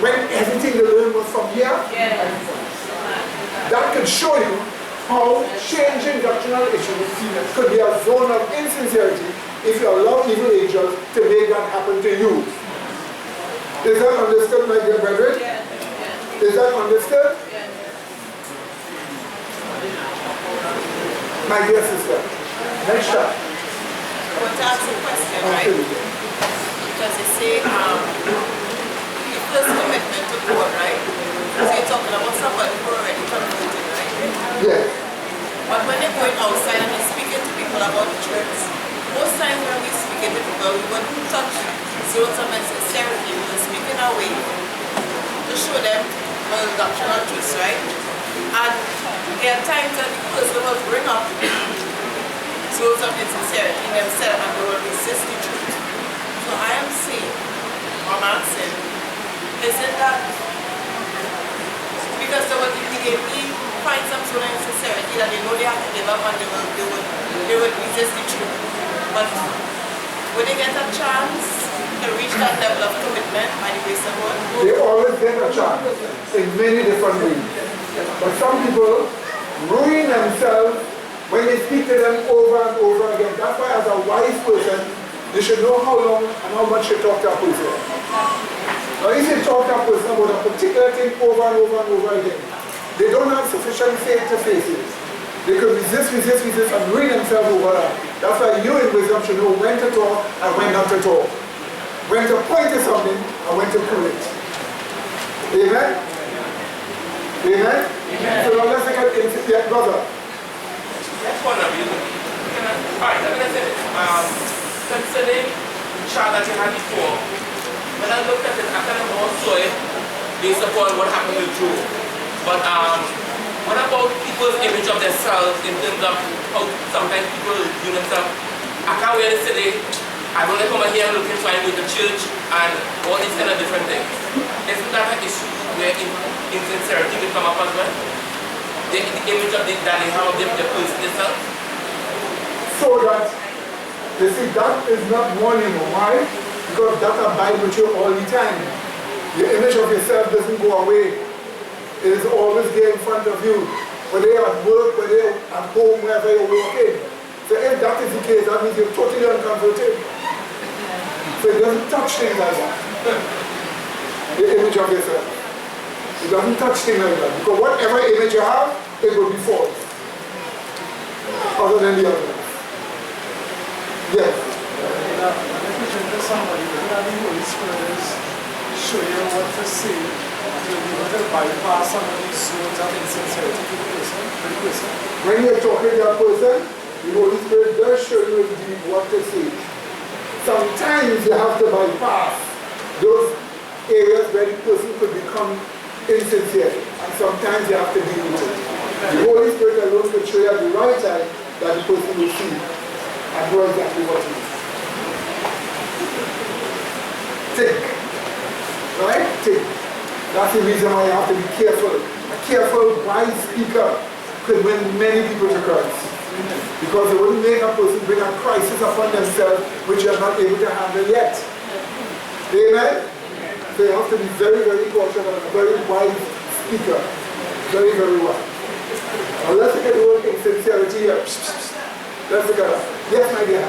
when everything they learned was from here? That could show you how changing doctrinal issues could be a zone of insincerity if you allow evil angels to make that happen to you. Is that understood, my dear brethren? Is that understood? My dear sister, next shot. I want to ask a question, right? Because you say the first commitment to God, right? So you're talking about somebody who already converted, right? Yes. But when they're going outside and they're speaking to people about the church, most times when we're speaking to people, we wouldn't touch zones of insincerity. We were speaking our way to show them doctrinal truths, right? And there are times that the person will bring up zones of insincerity in themselves and they will resist the truth. So I am saying is the truth. But would they get a chance to reach that level of commitment by the grace of God? They always get a chance in many different ways. But some people ruin themselves when they speak to them over and over again. That's why as a wise person, you should know how long and how much you talk to a person. Now if you talk to a person about a particular thing over and over and over again, they don't have sufficient faith to face it. They could resist and ruin themselves over that. That's why you in wisdom should know when to talk and when not to talk. When to point to something and when to pull it. Amen? Amen? Amen. So now let's look at Insincerity, brother. That's one of you. Alright, let me say this. Concerning the chart that you had before, when I looked at it, I kind of also saw it based upon what happened with Job. But what about people's image of themselves in terms of how sometimes people view themselves? I can't wear this today. I don't come here looking so I go to church and all these kind of different things. Isn't that an issue where insincerity will come up as well? The image of that they have of the person themselves? So that, you see, that is not one, you know, why? Because that abides with you all the time. The image of yourself doesn't go away. It is always there in front of you. Whether you're at work, whether you're at home, wherever you're working. So if that is the case, that means you're totally unconverted. So it doesn't touch things like that. The image of yourself. It doesn't touch things like that. Because whatever image you have, it will be false. Other than the others. Yes. Somebody, the Holy Spirit is show you what to say. You'll be able to bypass some of these zones of insincerity to the person. When you're talking to a person, the Holy Spirit does show you indeed what to say. Sometimes you have to bypass those areas where the person could become insincere. And sometimes you have to deal with it. The Holy Spirit alone can show you at the right time that the person will see and know exactly what it is. Think. Right? Think. That's the reason why you have to be careful. A careful, wise speaker could win many people to Christ. Because it wouldn't make a person bring a crisis upon themselves which you are not able to handle yet. Amen? So you have to be very, very cautious and a very wise speaker. Very, very wise. Now let's look at the word insincerity here. Let's look at that. Yes, my dear.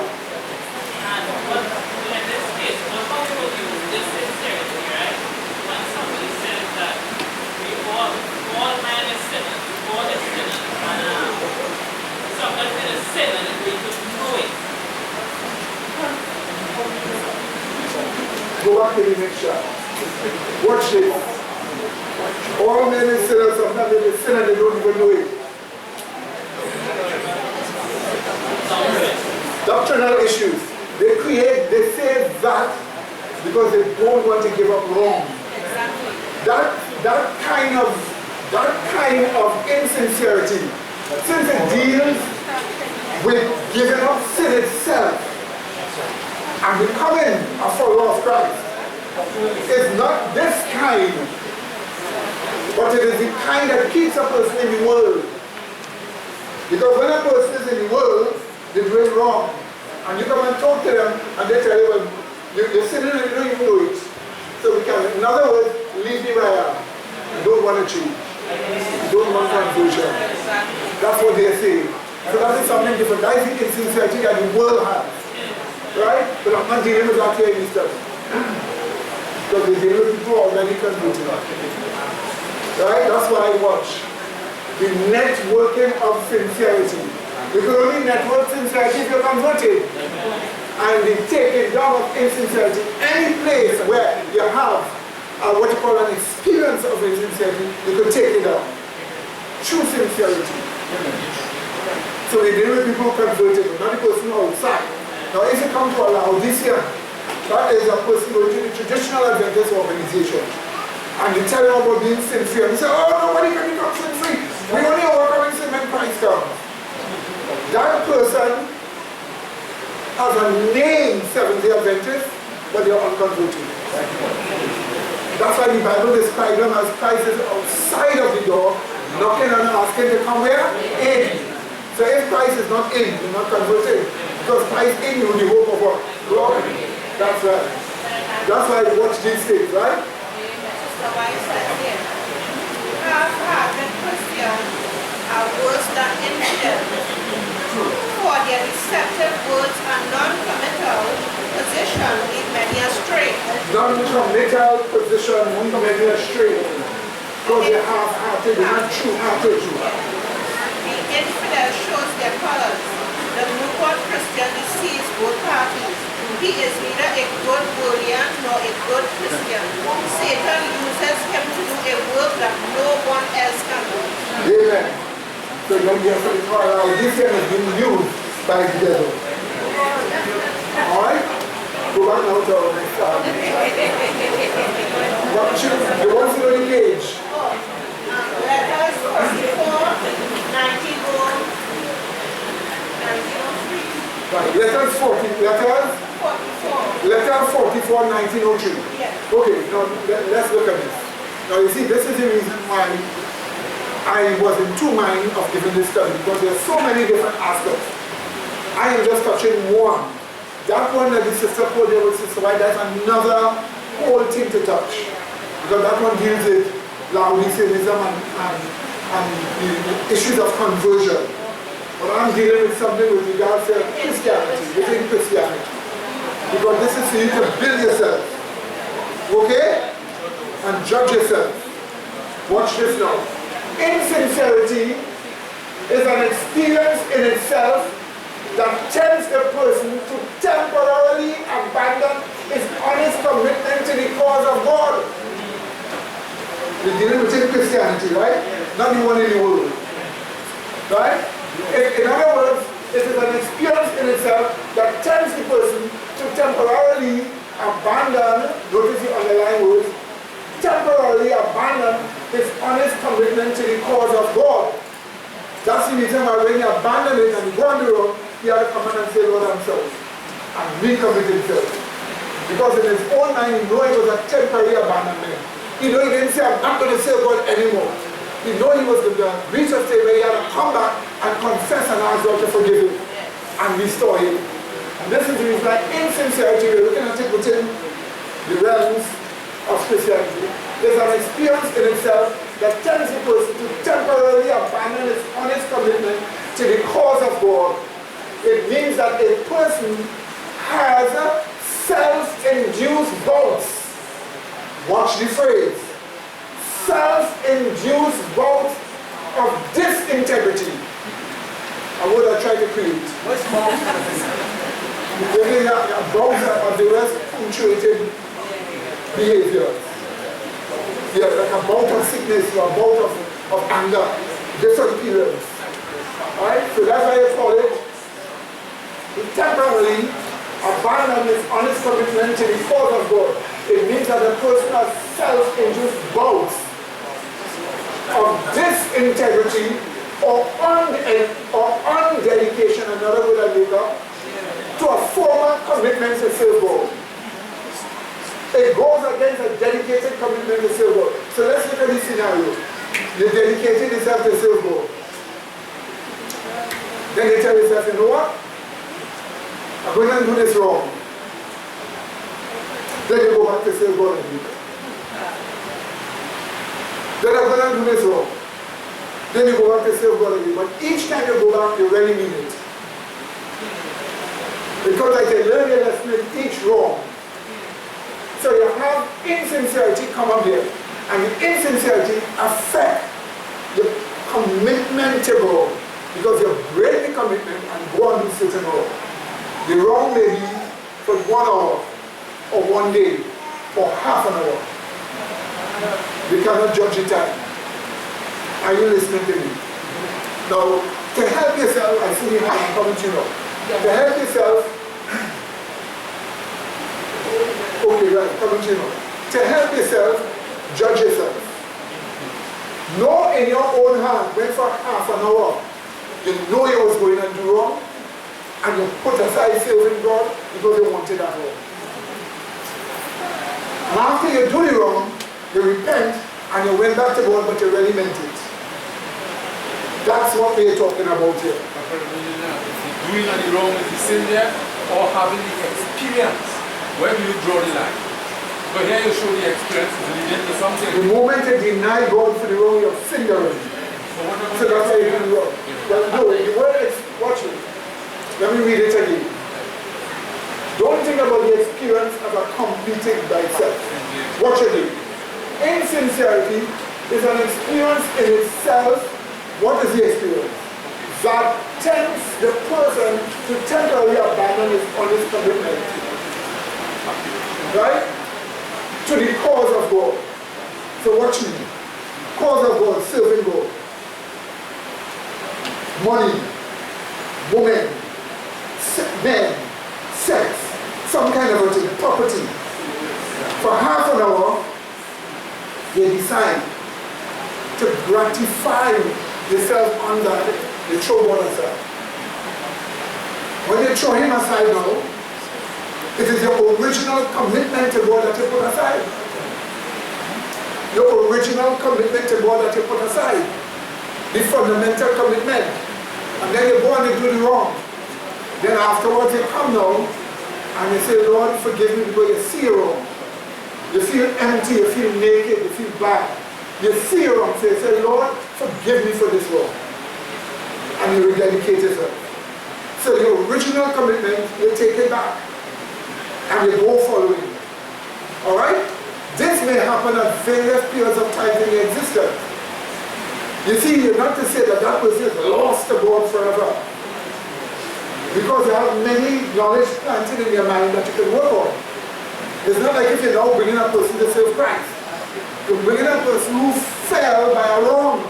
All man is sinners, all is sinners, and sometimes it is sin and we just know it. Go back to the next shot. Watch this. All men is sinners, sometimes they are sinners, they don't even know it. Doctrinal issues. They say that because they don't want to give up wrong. That kind of insincerity, since it deals with giving up sin itself and becoming a follower of Christ, is not this kind, but it is the kind that keeps a person in the world. Because when a person is in the world, they're doing wrong, and you come and talk to them, and they tell you, well, you're sinning and you don't even know it. So we can, in other words, leave me where I am. You don't want to change. You don't want confusion. That's what they're saying. So that is something different. That is the insincerity that the world has. Right? But I'm not dealing with that here in this stuff. Because they're dealing with people already converted. Right? That's why I watch. The networking of sincerity. You can only network sincerity if you're converted. And the taking down of insincerity. Any place where you have what you call an experience of insincerity, you could take it down. True sincerity. So we deal with people converted, not the person outside. Now if you come to a Laodicea, that is a person going to the traditional Adventist organization. And you tell them about being sincere. You say, oh, nobody can become sin-free. We only work on sin when Christ comes. That person has a name Seventh-day Adventist, but they are unconverted. That's why the Bible describes them as Christ is outside of the door, knocking and asking to come where? In. So if Christ is not in, you're not converted. Because Christ in you, the hope of what? Glory. That's right. That's why you watch these things, right? So why is that here? Half-hearted Christians are worse than infidels, for their deceptive words and non-committal position lead many astray. Non-committal position lead many astray. Because they're half-hearted, they're not true-hearted. The infidel shows their colors. The lukewarm Christian deceives both parties. He is neither a good Goliath nor a good Christian. Satan uses him to do a work that no one else can do. Amen. So when you have to call out, this thing is being used by the devil. Alright? Go back now to our next time. The ones in the page. Letters 44, 1903. Right, letters 40, letter 44, 1903. Yes. Okay, now let's look at this. Now you see, this is the reason why I was in two minds of giving this study, because there are so many different aspects. I am just touching one. That one that the sister put there with Sister White, that's another whole thing to touch. Because that one deals with Laodiceanism and the issues of conversion. But I'm dealing with something with regards to Christianity, within Christianity. Because this is for you to build yourself. Okay? And judge yourself. Watch this now. Insincerity is an experience in itself that tempts a person to temporarily abandon his honest commitment to the cause of God. We're dealing with Christianity, right? Not the one in the world. Right? In other words, it is an experience in itself that tempts the person to temporarily abandon, notice the underlying words, temporarily abandon his honest commitment to the cause of God. That's the reason why when he abandoned it and he go on the road, he had to come in and say, Lord, I'm sorry, and recommit himself. Because in his own mind, he knew it was a temporary abandonment. He knew he didn't say, I'm not going to serve God anymore. He knew he was going to reach a stage where he had to come back and confess and ask God to forgive him and restore him. And this is the reason why insincerity, we're looking at it within the realms of Christianity. There's an experience in itself that tempts the person to temporarily abandon his honest commitment to the cause of God. It means that a person has self-induced bouts. Watch the phrase. Self-induced bouts of disintegrity. A word I try to create. What's more? There are bouts of the rest punctuated behavior. Yeah, like a bout of sickness or a bout of anger. Different periods. Alright? So that's why I call it. He temporarily abandoned his honest commitment to the cause of God. It means that the person has self-induced bouts of disintegrity or undedication, another word I make up, to a former commitment to serve God. It goes against a dedicated commitment to serve God. So let's look at this scenario. You dedicated yourself to serve God. Then you tell yourself, you know what? I'm going to do this wrong. Then you go back to serve God again. Then I'm going to do this wrong. Then you go back to serve God again. But each time you go back, you really mean it. Because I can learn your lesson each wrong. So you have insincerity come up here. And the insincerity affect the commitment to God. Because you break the commitment and go and do certain wrong. The wrong may be for 1 hour or 1 day or half an hour. We cannot judge the time. Are you listening to me? Now, to help yourself, I see you now, I'm coming to you now. To help yourself, okay, right, coming to you now. To help yourself, judge yourself. Know in your own hand, when for half an hour, you know you was going to do wrong, and you put aside serving God because you wanted that wrong. And after you do the wrong, you repent and you went back to God, but you really meant it. That's what we're talking about here. doing any wrong is the sin there, or having the experience. Where do you draw the line? So here you show the experience is leading to something. The moment you deny God for the wrong, you have sinned already. So that's how you do wrong. Well, no, the word is, watch it. Let me read it again. Don't think about the experience as a completing by itself. Watch it again. Insincerity is an experience in itself. What is the experience? That tempts the person to temporarily abandon his honest commitment. Right? To the cause of God. So watch me. Cause of God, serving God. Money, women, men, sex, some kind of a thing, property. For half an hour, they decide to gratify themselves under the throw God aside. When they throw him aside now, it is your original commitment to God that you put aside. Your original commitment to God that you put aside. The fundamental commitment. And then you go and you do the wrong. Then afterwards you come now and you say, Lord, forgive me, because you see you're wrong. You feel empty, you feel naked, you feel bad. You see you're wrong, so you say, Lord, forgive me for this wrong. And you rededicate yourself. So your original commitment, you take it back. And you go following. Alright? This may happen at various periods of time in your existence. You see, you're not to say that that person is lost to God forever. Because you have many knowledge planted in your mind that you can work on. It's not like if you're now bringing a person to serve Christ. You're bringing a person who fell by a wrong.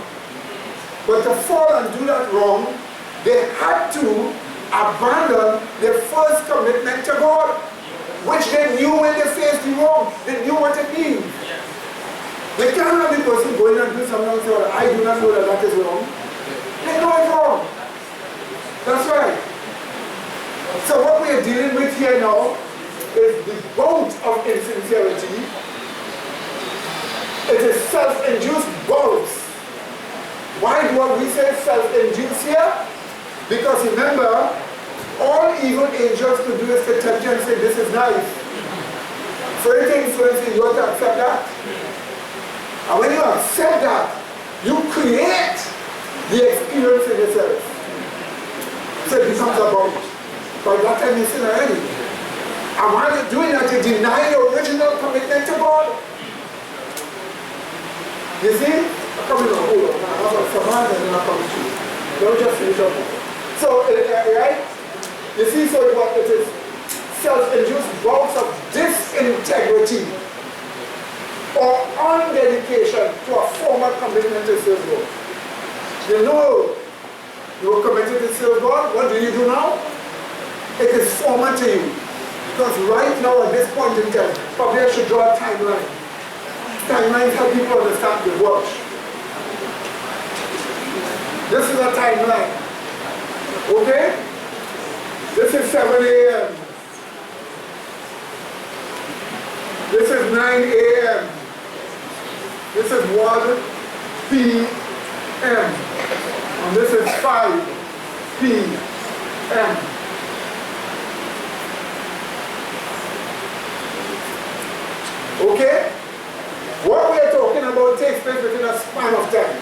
But to fall and do that wrong, they had to abandon their first commitment to God, which they knew when they faced the wrong. They knew what it means. They can't have the person going and do something and say, well, I do not know that that is wrong. They know it's wrong. That's right. So what we are dealing with here now is the bout of insincerity. It is self-induced bouts. Why do we say self-induced here? Because remember, all evil angels could do is to tempt you and say, this is nice. So it influences you to accept that. And when you accept that, you create the experience in yourself. So it becomes about. But that time you sin already. And while you're doing that, you deny your original commitment to God. You see? I'm coming on, hold on. I have some hand and then I'm coming to you. Let me just finish up. So, right? You see, so what it is? Self-induced bouts of disintegrity or undedication to a former commitment to serve God. You know you were committed to serve God. What do you do now? It is former to you. Because right now at this point in time, probably I should draw a timeline. Timelines help people understand the work. This is a timeline. Okay? This is 7 a.m. This is 9 a.m. This is 1 p.m. And this is 5 p.m. Okay? What we are talking about takes place within a span of time.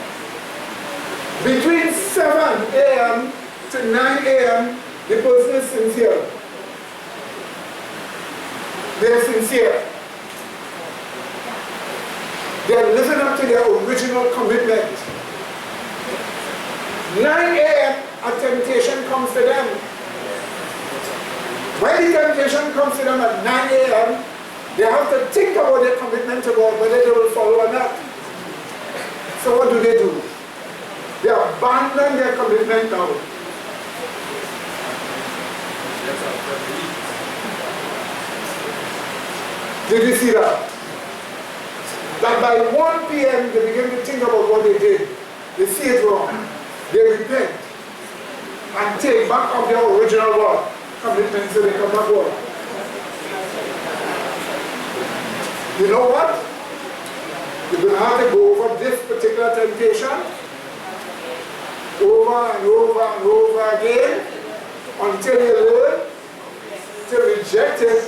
Between 7 a.m. to 9 a.m., the person is sincere. They are sincere. They are living up to their original commitment. 9 a.m., a temptation comes to them. When the temptation comes to them at 9 a.m., they have to think about their commitment to God, whether they will follow or not. So what do? They abandon their commitment now. Did you see that? That by 1 p.m. they begin to think about what they did. They see it wrong. They repent and take back of their original work, commitment, so they come back home. You know what? You're going to have to go over this particular temptation over and over and over again until you learn to reject it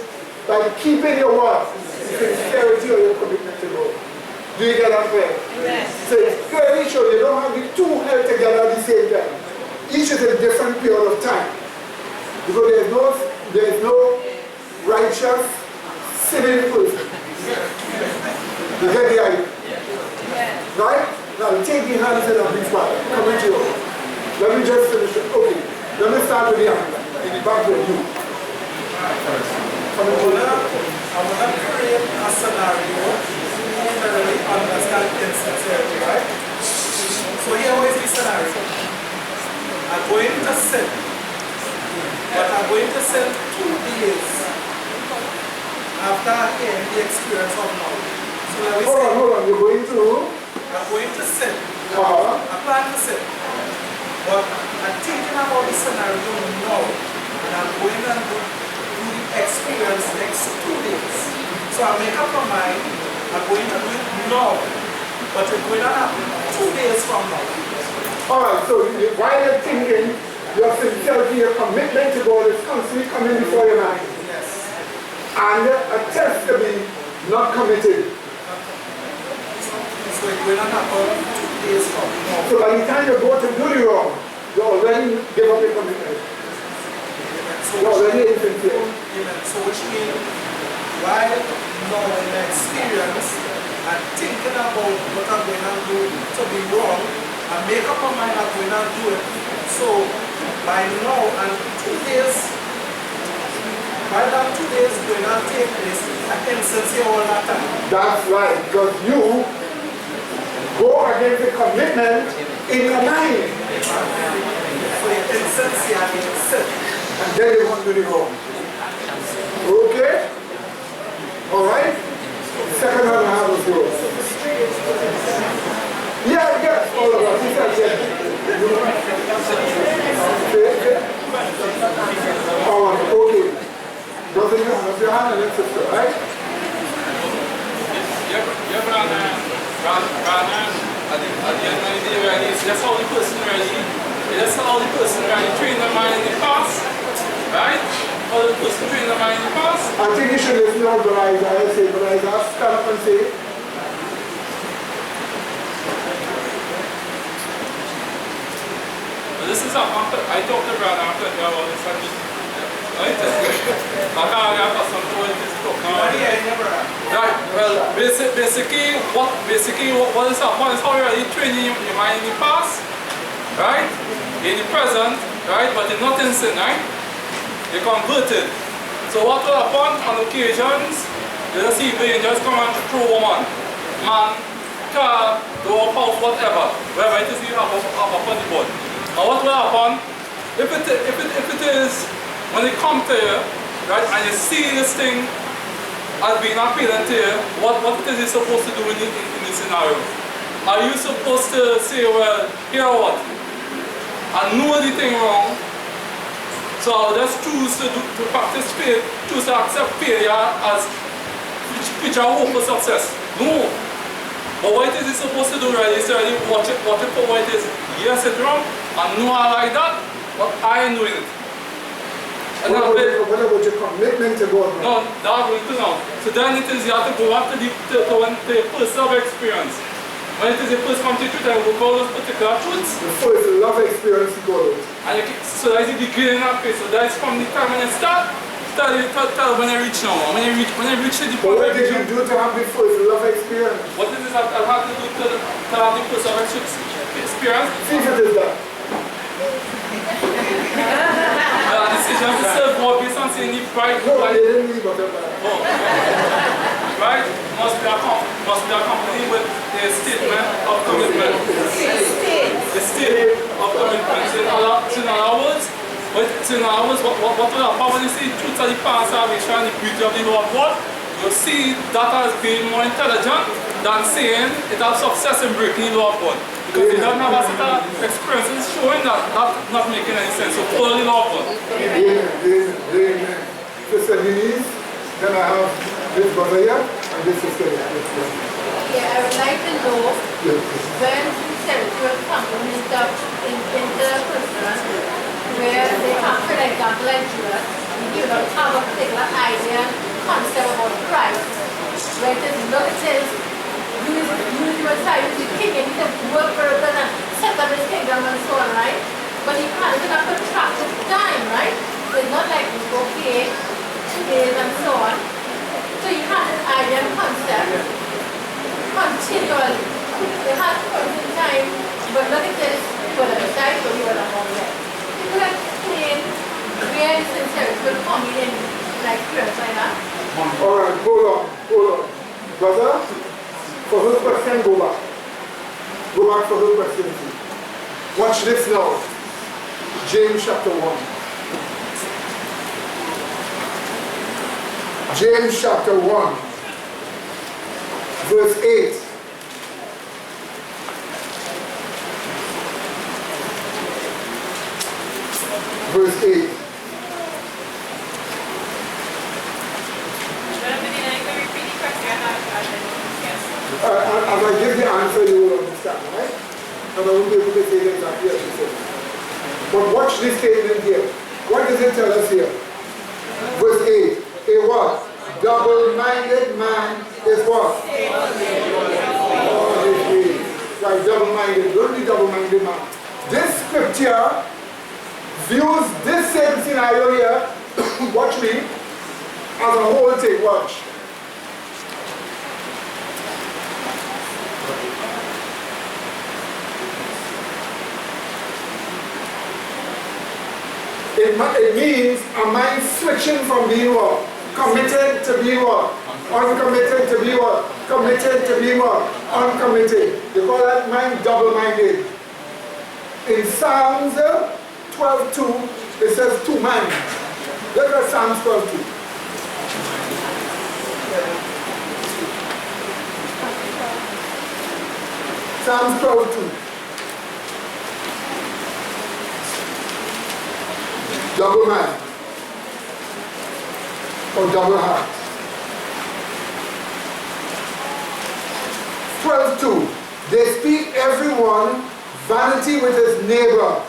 by keeping your word, sincerity or your commitment to God. Do you get that way? Yes. So it's very sure you don't have the two held together at the same time. Each is a different period of time. Because there is no righteous, sinning person. You get the idea? Right? Now take the hands in of this father. Come into you. Let me just finish it. Okay. Let me start with the hand. In the back with you. I want to create a scenario to really understand insincerity, right? So here is the scenario. I'm going to sin, but I'm going to sin 2 days after hearing the experience of knowledge. So let me say, hold on, you're going to? I'm going to sin. I plan to sin. But I'm thinking about the scenario now, and I'm going to do the experience next 2 days. So I make up my mind, I'm going to do it now, but it's going to happen 2 days from now. Alright, so while you're thinking, your sincerity, your commitment to God is constantly coming before your mind. Yes. And a test to be not committed. So it's going to happen 2 days from now. So by the time you go to do the wrong, you already give up your commitment. So You're already insincere. So which means, while now in my experience, I'm thinking about what I'm going to do to be wrong, I make up my mind I'm going to do it. So by now and 2 days, by that 2 days going to take place, I'm insincere all that time. That's right, because you go against the commitment in your mind. So you're insincere and you're sin. And then you won't do the wrong. Okay? Alright? Second one, how was yours? Yeah, yes, all of us. He said yes. Alright, okay. Brother, you have your hand and then sister, right? Yeah, brother, at the end of the day, really, that's how the person really, that's how the person really trained their mind in the past, right? How the person trained their mind in the past. I think you should listen to what Isaiah said, but Isaiah stand up and say, this is after I talked to brother after about this right? I can't have some point to talk about. Right, well, basically what is happening is how you're really training your mind in the past, right? In the present, right? But you're not in sin, right? You're converted. So what will happen on occasions, you just see angels come and throw woman, man, car, door, house, whatever, wherever it is you have upon the board. And what will happen, if it is, when they come to you, right, and you see this thing as being appealing to you, what it is you're supposed to do in this scenario? Are you supposed to say, well, here what? I know the thing wrong, so I'll just choose to practice faith, choose to accept failure as which I hope for success. No. But what it is you're supposed to do, right, is to really watch it for what it is. Yes, it's wrong, I know I like that, but I ain't doing it. And what about your commitment to God? No, that will do now. So then it is you have to go back to the first love experience. When it is the first come to truth, I will call those particular truths. The first love experience you go with. And so that is the beginning of it. So that's from the time when you start, tell when I reach now. When I reach to the point. What did you do to have the first love experience? What is it that I have to do to have the first love experience? See if it is that. Decision to serve more based on saying the pride. No, they didn't leave about that. Oh. Right? Must be accompanied with a statement of commitment. The state of commitment. So in other words, what will happen when you see the truth of the past salvation and the beauty of the law of God? You see that as being more intelligent than saying it has success in breaking the law of God. Because you don't have a set of experiences showing that that's not making any sense. So follow the law of God. Amen. Sister Denise, then I have this brother here and this sister here. Yeah, I would like to know when sincerity will come into the person where they come, for example, like Judas, you don't have a particular idea, concept about Christ, where it is not, it says, use your side, use the king, and you can work for it and set up his kingdom and so on, right? But you can't even have to track the time, right? So it's not like you go okay, 2 days and so on. So you have this idea and concept continually. You have point in time, but nothing says you are on the side or you are on there. You could explain where sincerity will come in like experience like that. Alright, hold on. Brother, for her question, go back. Go back for her question. Watch this now. James chapter 1. James chapter 1, verse 8. Verse 8. As I give the answer, you will understand, right? And I won't be able to say it exactly as you said. But watch this statement here. What does it tell us here? Verse 8. A what? Double-minded man is what? Right, double-minded. Don't be double-minded man. This scripture views this same scenario here, watch me, as a whole thing. Watch. It means a mind switching from being what? Committed to being what? Uncommitted to be what? Committed to being what? Uncommitted. They call that mind double-minded. In Psalms 12:2, it says two minds. Look at Psalms 12:2. Psalms 12:2. Double mind or double heart. 12:2. They speak everyone vanity with his neighbor,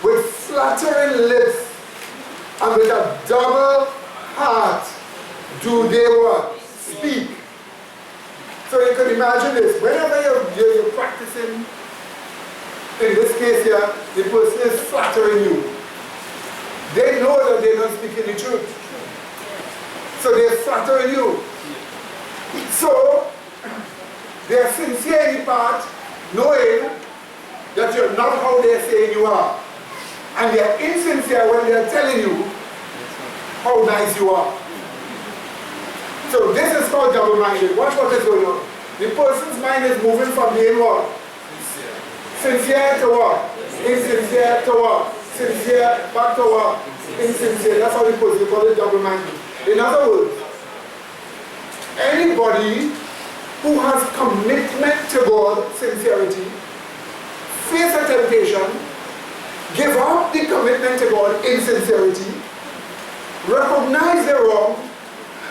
with flattering lips, and with a double heart do they what? Speak. So you can imagine this. Whenever you're practicing, in this case here, the person is flattering you. They know that they're not speaking the truth. So they're flattering you. So they're sincere in part, knowing that you're not how they're saying you are. And they're insincere when they're telling you how nice you are. So this is called double-minded. Watch what is going on. The person's mind is moving from being what? Sincere to what? Insincere to what? Sincere back to what? Insincere. That's how they put it. They call it double-minded. In other words, anybody who has commitment to God, sincerity, face a temptation, give up the commitment to God, insincerity, recognize the wrong,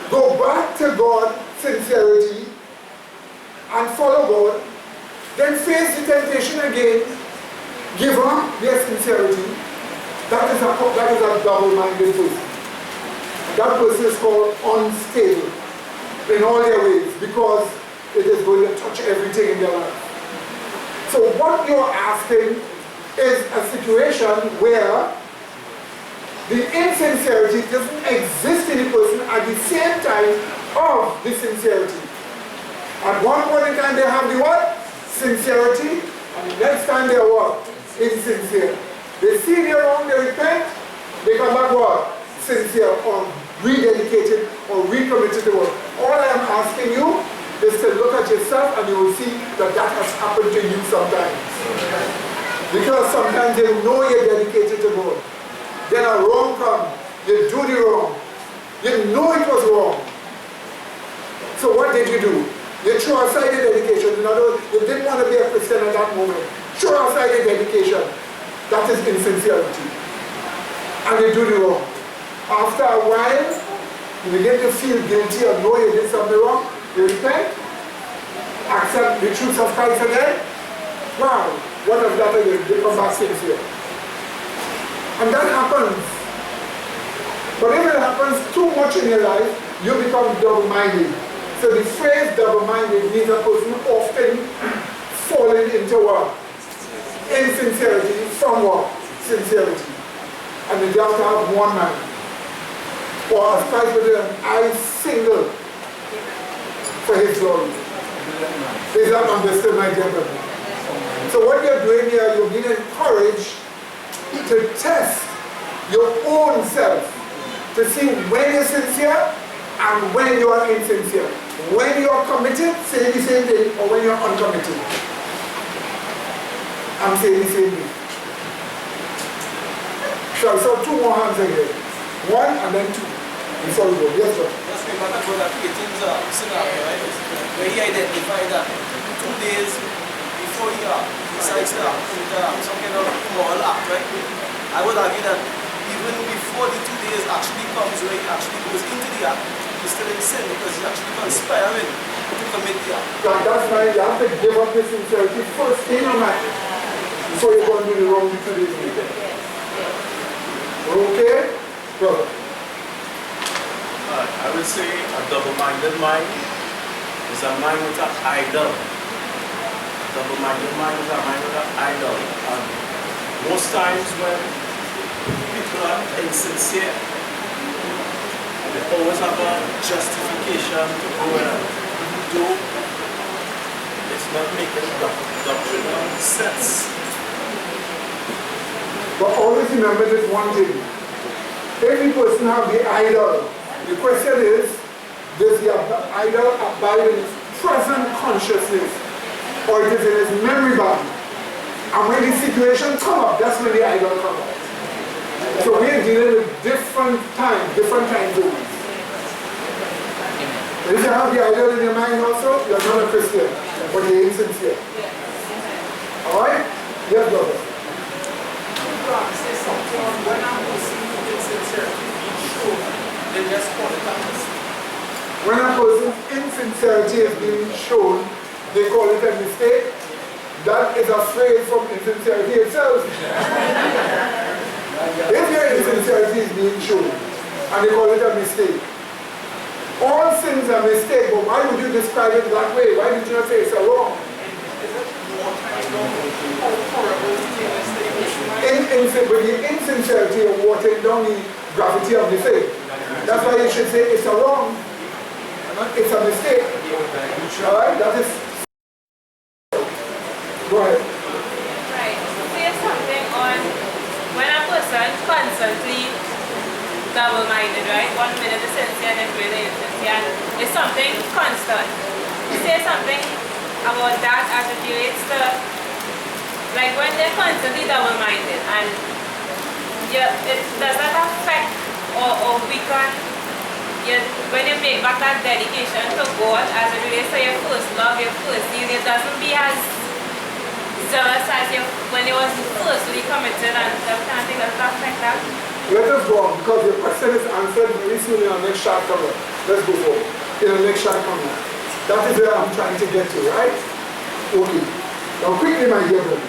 go back to God, sincerity, and follow God, then face the temptation again, give up their sincerity. That is a double-minded person. That person is called unstable in all their ways because it is going to touch everything in their life. So what you're asking is a situation where the insincerity doesn't exist in the person at the same time of the sincerity. At one point in time they have the what? Sincerity, and the next time they are what? Insincere. They see they're wrong, they repent, they come back what? Sincere or rededicated or recommitted to God. All I am asking you is to look at yourself and you will see that that has happened to you sometimes. Because sometimes you know you're dedicated to God. Then a wrong comes, you do the wrong. You know it was wrong. So what did you do? You threw aside the dedication. In other words, you didn't want to be a Christian at that moment. Throw aside the dedication. That is insincerity. And you do the wrong. After a while, you begin to feel guilty or know you did something wrong. You repent, accept the truth of Christ again, wow, what have that again? They come back sincere. And that happens. But if it happens too much in your life, you become double-minded. So the phrase double-minded means a person often falling into what? Insincerity from what? Sincerity. And they have to have one mind. Or as Christ would say, I single for his glory. Is that understood, my dear brother? So what you're doing here, you're being encouraged to test your own self to see when you're sincere and when you are insincere. When you are committed, say the same thing, or when you're uncommitted. I'm saying the same thing. So I saw two more hands again. One and then two. Before we go. Yes, sir. Just remember to that creating scenario, right? Where he identified that 2 days before he decides to commit some kind of immoral act, right? I would argue that even before the 2 days actually comes, where he actually goes into the act, he's still in sin because he's actually conspiring to commit the act. That's why you have to give up the sincerity first in your mind before you go and do the wrong thing to this meeting. Okay? Brother. I would say a double-minded mind is a mind with an idol. A double-minded mind is a mind with an idol. And most times when people are insincere, they always have a justification to go and do. It's not making doctrinal sense. But always remember this one thing. Every person has the idol. The question is, does the idol abide in his present consciousness, or it is in his memory bank? And when the situation comes up, that's when the idol comes up. So we are dealing with different time zones. If you have the idol in your mind also, you're not a Christian, but you're insincere. Alright? Yes, brother. Say something on when I'm listening to insincerity, being sure. Just call it a mistake. When a person's insincerity is being shown, they call it a mistake. That is a phrase from insincerity itself. If your insincerity is being shown, and they call it a mistake, all sins are mistakes, but why would you describe it that way? Why did you not say it's a wrong? But the insincerity of watering down the gravity of the faith. That's why you should say it's a wrong, it's a mistake. Alright, that is. Go ahead. Right. Say something on when a person constantly double-minded, right? 1 minute is sincere and then really insincere. It's something constant. Say something about that as it relates to, like when they're constantly double-minded and it doesn't affect or weaken when you make back that dedication to God as it relates to your first love, your first deal, it doesn't be as zealous as when it was firstly committed and that kind of thing. Does that affect that? Let us go on, because your question is answered very soon in our next shot cover. Let's go forward. In our next shot cover. That is where I'm trying to get to, right? Okay. Now quickly, my dear brother.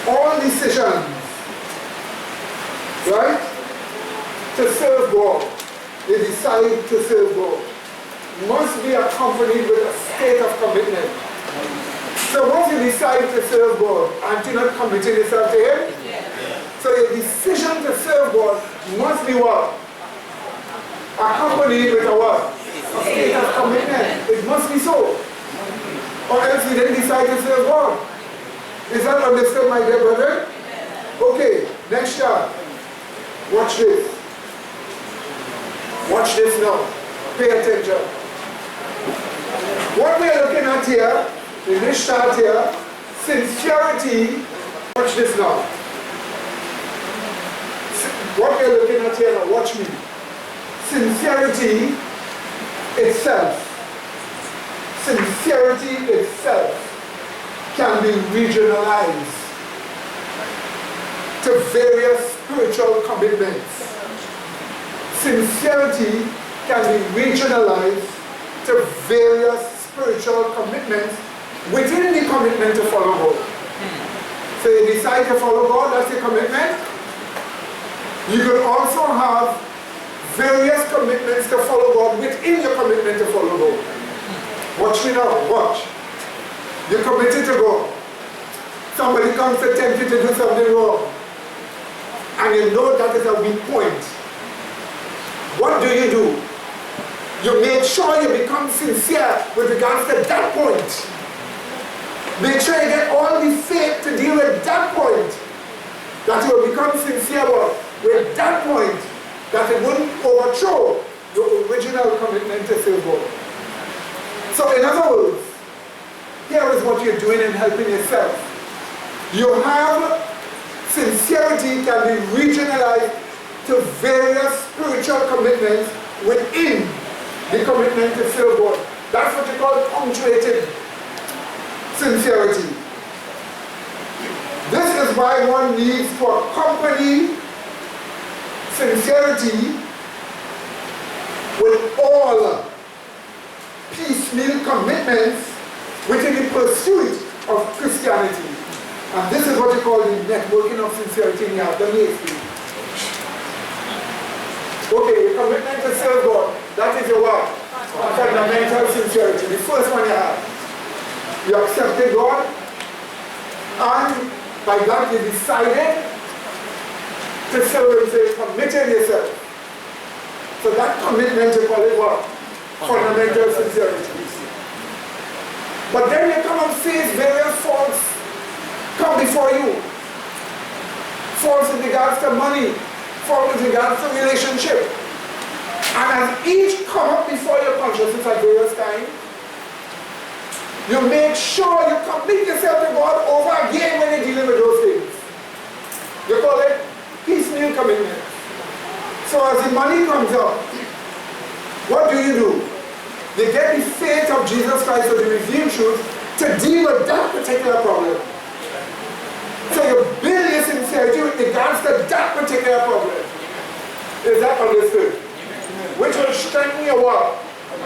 All decisions, right, to serve God, they decide to serve God, must be accompanied with a state of commitment. So once you decide to serve God, aren't you not committing yourself to Him? So your decision to serve God must be what? Accompanied with a what? A state of commitment. It must be so. Or else you didn't decide to serve God. Is that understood, my dear brother? Okay, next chart. Watch this. Watch this now. Pay attention. What we are looking at here, in this chart here, sincerity. Watch this now. What we are looking at here now, watch me. Sincerity itself. Sincerity itself can be regionalized to various spiritual commitments. Sincerity can be regionalized to various spiritual commitments within the commitment to follow God. So you decide to follow God, that's your commitment. You could also have various commitments to follow God within your commitment to follow God. Watch me now, watch. You're committed to God. Somebody comes to tempt you to do something wrong, and you know that is a weak point. What do? You make sure you become sincere with regards to that point. Make sure you get all the faith to deal with that point. That you will become sincere with that point. That it wouldn't overthrow your original commitment to serve God. So in other words, here is what you're doing in helping yourself. You have sincerity can be regionalized to various spiritual commitments within the commitment to serve God. That's what you call punctuated sincerity. This is why one needs to accompany sincerity with all piecemeal commitments within the pursuit of Christianity. And this is what you call the networking of sincerity in your life. Okay, your commitment to serve God, that is your what? Fundamental sincerity. The first one you have. You accepted God, and by that you decided to serve Him, so you committed yourself. So that commitment you call it what? Fundamental sincerity. But then you come and face various faults come before you. Faults in regards to money, faults in regards to relationship. And as each come up before your consciousness at various times, you make sure you commit yourself to God over again when you're dealing with those things. You call it piecemeal commitment. So as the money comes up, what do? You get the faith of Jesus Christ or the revealed truth to deal with that particular problem. So you build your sincerity with regards to that particular problem. Is that understood? Which will strengthen your what?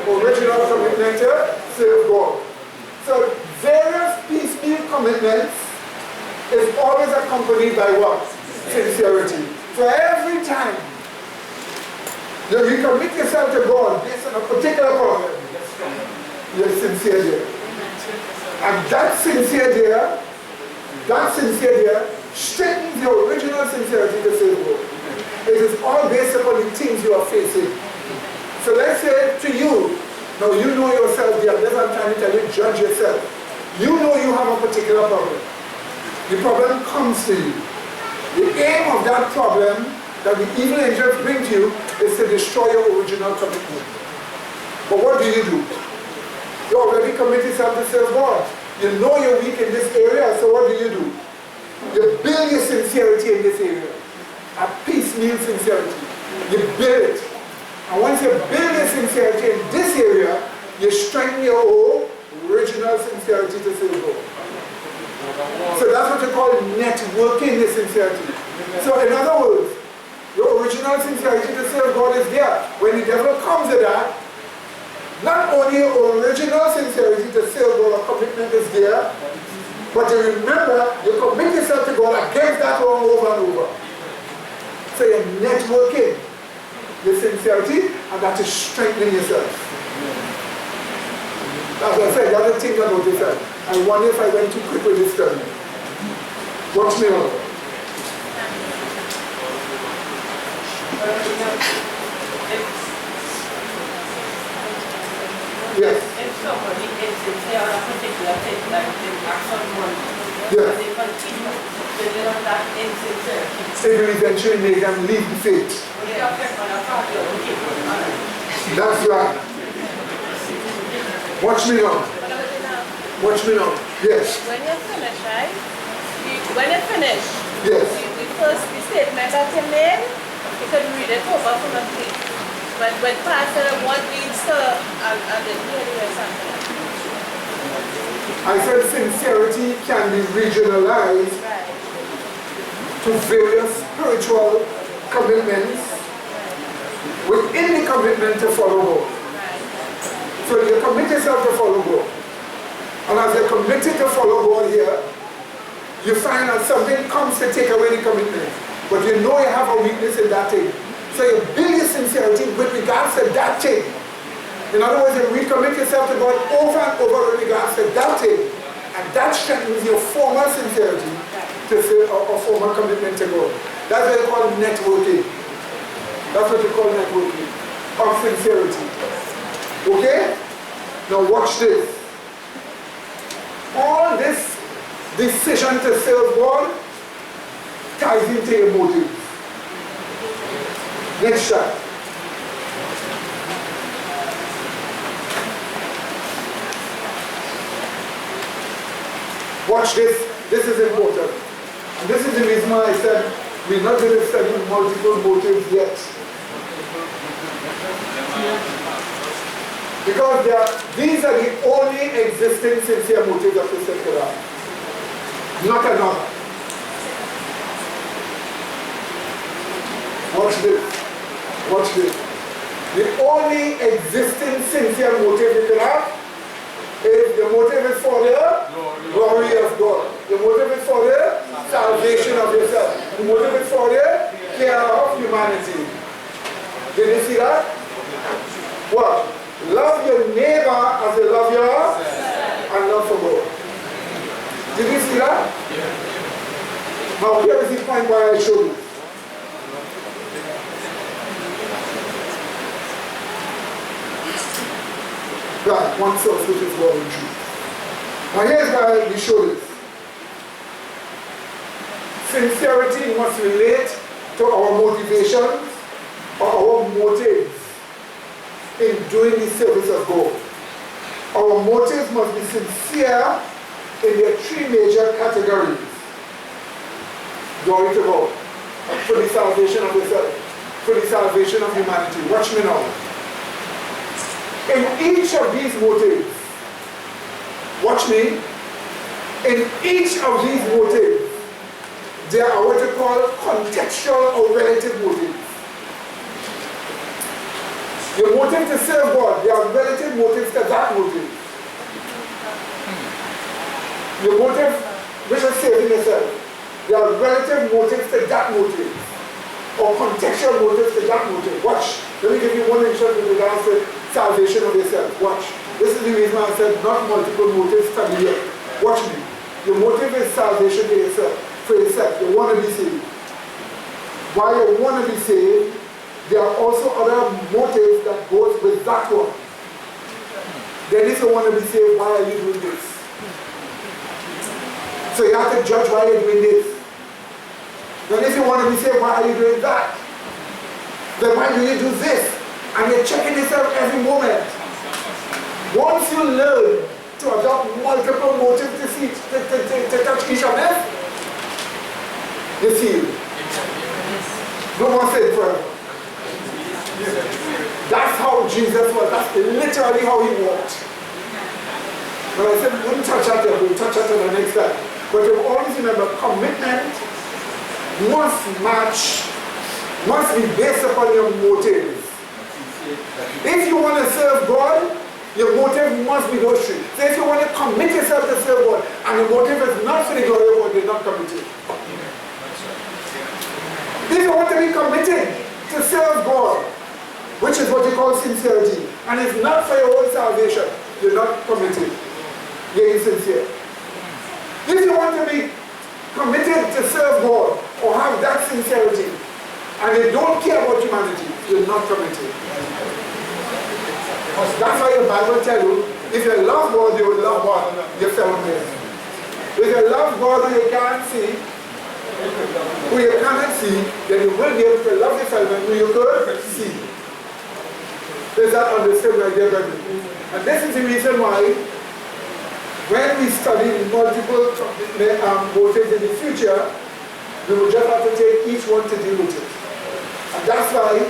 Original commitment to serve God. So various piecemeal commitments is always accompanied by what? Sincerity. So every time you recommit yourself to God based on a particular problem, you're sincere there. And that sincere there strengthens your original sincerity to serve God. It is all based upon the things you are facing. So let's say to you, now you know yourself there, that's what I'm trying to tell you, judge yourself. You know you have a particular problem. The problem comes to you. The aim of that problem that the evil angels bring to you is to destroy your original commitment. But what do? You already commit yourself to serve God. You know you're weak in this area, so what do? You build your sincerity in this area. A piecemeal sincerity. You build it. And once you build your sincerity in this area, you strengthen your original sincerity to serve God. So that's what you call networking the sincerity. So in other words, your original sincerity to serve God is there. When the devil comes at that, not only your original sincerity to serve God, or commitment is there, but you remember, you commit yourself to God against that wrong over and over. So you're networking your sincerity, and that is strengthening yourself. As I said, the other thing about yourself, I wonder if I went too quick with this study. Watch me on. Yes. If somebody is sincere on a particular thing, like they ask someone, yes, they continue to live on that insincerity. It will eventually make them leave the faith. That's right. Watch me now. Watch me now. Yes. When you finish, right? When you finish, yes, the statement that you made, you can read it over from the page. But when Pastor what leads to, and then hear something. I said sincerity can be regionalized to various spiritual commitments within the commitment to follow God. So you commit yourself to follow God. And as you're committed to follow God here, you find that something comes to take away the commitment. But you know you have a weakness in that thing. So you build your sincerity with regards to that thing. In other words, you recommit yourself to God over and over with regards to that thing. And that strengthens your former sincerity to or former commitment to God. That's what you call networking. That's what you call networking of sincerity. Okay? Now watch this. All this decision to serve God ties into your motives. Next chart. Watch this. This is important. And this is the reason why I said we're not going to study multiple motives yet. Because these are the only existing sincere motives of Christian life. Not another. Watch this. Watch this. The only existing sincere motive you can have is the motive is for the glory of God. The motive is for the salvation of yourself. The motive is for the care of humanity. Did you see that? What? Love your neighbor as you love yourself and love for God. Did you see that? Now here is the point why I showed you. Right, one source which is God and truth. Now here's why we show this. Sincerity must relate to our motivations or our motives in doing the service of God. Our motives must be sincere in their three major categories. Glory to God. For the salvation of yourself. For the salvation of humanity. Watch me now. In each of these motives, watch me, in each of these motives, there are what you call contextual or relative motives. Your motive to serve God, there are relative motives to that motive. Your motive, which is saving yourself, there are relative motives to that motive. Or contextual motives to that motive. Watch. Let me give you one instance with regards to salvation of yourself. Watch. This is the reason I said not multiple motives study here. Watch me. Your motive is salvation to yourself. For yourself. You want to be saved. While you want to be saved, there are also other motives that goes with that one. Then if you want to be saved, why are you doing this? So you have to judge why you're doing this. Then if you want to be saved, why are you doing that? Then why do you do this? And you're checking yourself every moment. Once you learn to adopt multiple motives to touch each other, you see. No more sin forever. That's how Jesus was. That's literally how he walked. But I said, we wouldn't touch that there. We'll touch that on the next time. But you always remember, commitment must match, must be based upon your motives. If you want to serve God, your motive must be those three. So if you want to commit yourself to serve God, and your motive is not for the glory of God, you're not committed. If you want to be committed to serve God, which is what you call sincerity, and it's not for your own salvation, you're not committed. You're insincere. If you want to be committed to serve God, or have that sincerity, and you don't care about humanity, you're not committed. Because that's why the Bible tells you, if you love God, you will love what? Your fellow man. If you love God who you can't see, who you cannot see, then you will be able to love your fellow man who you could see. Is that understood, my dear brethren? And this is the reason why, when we study multiple motives in the future, we will just have to take each one to deal with it. And that's why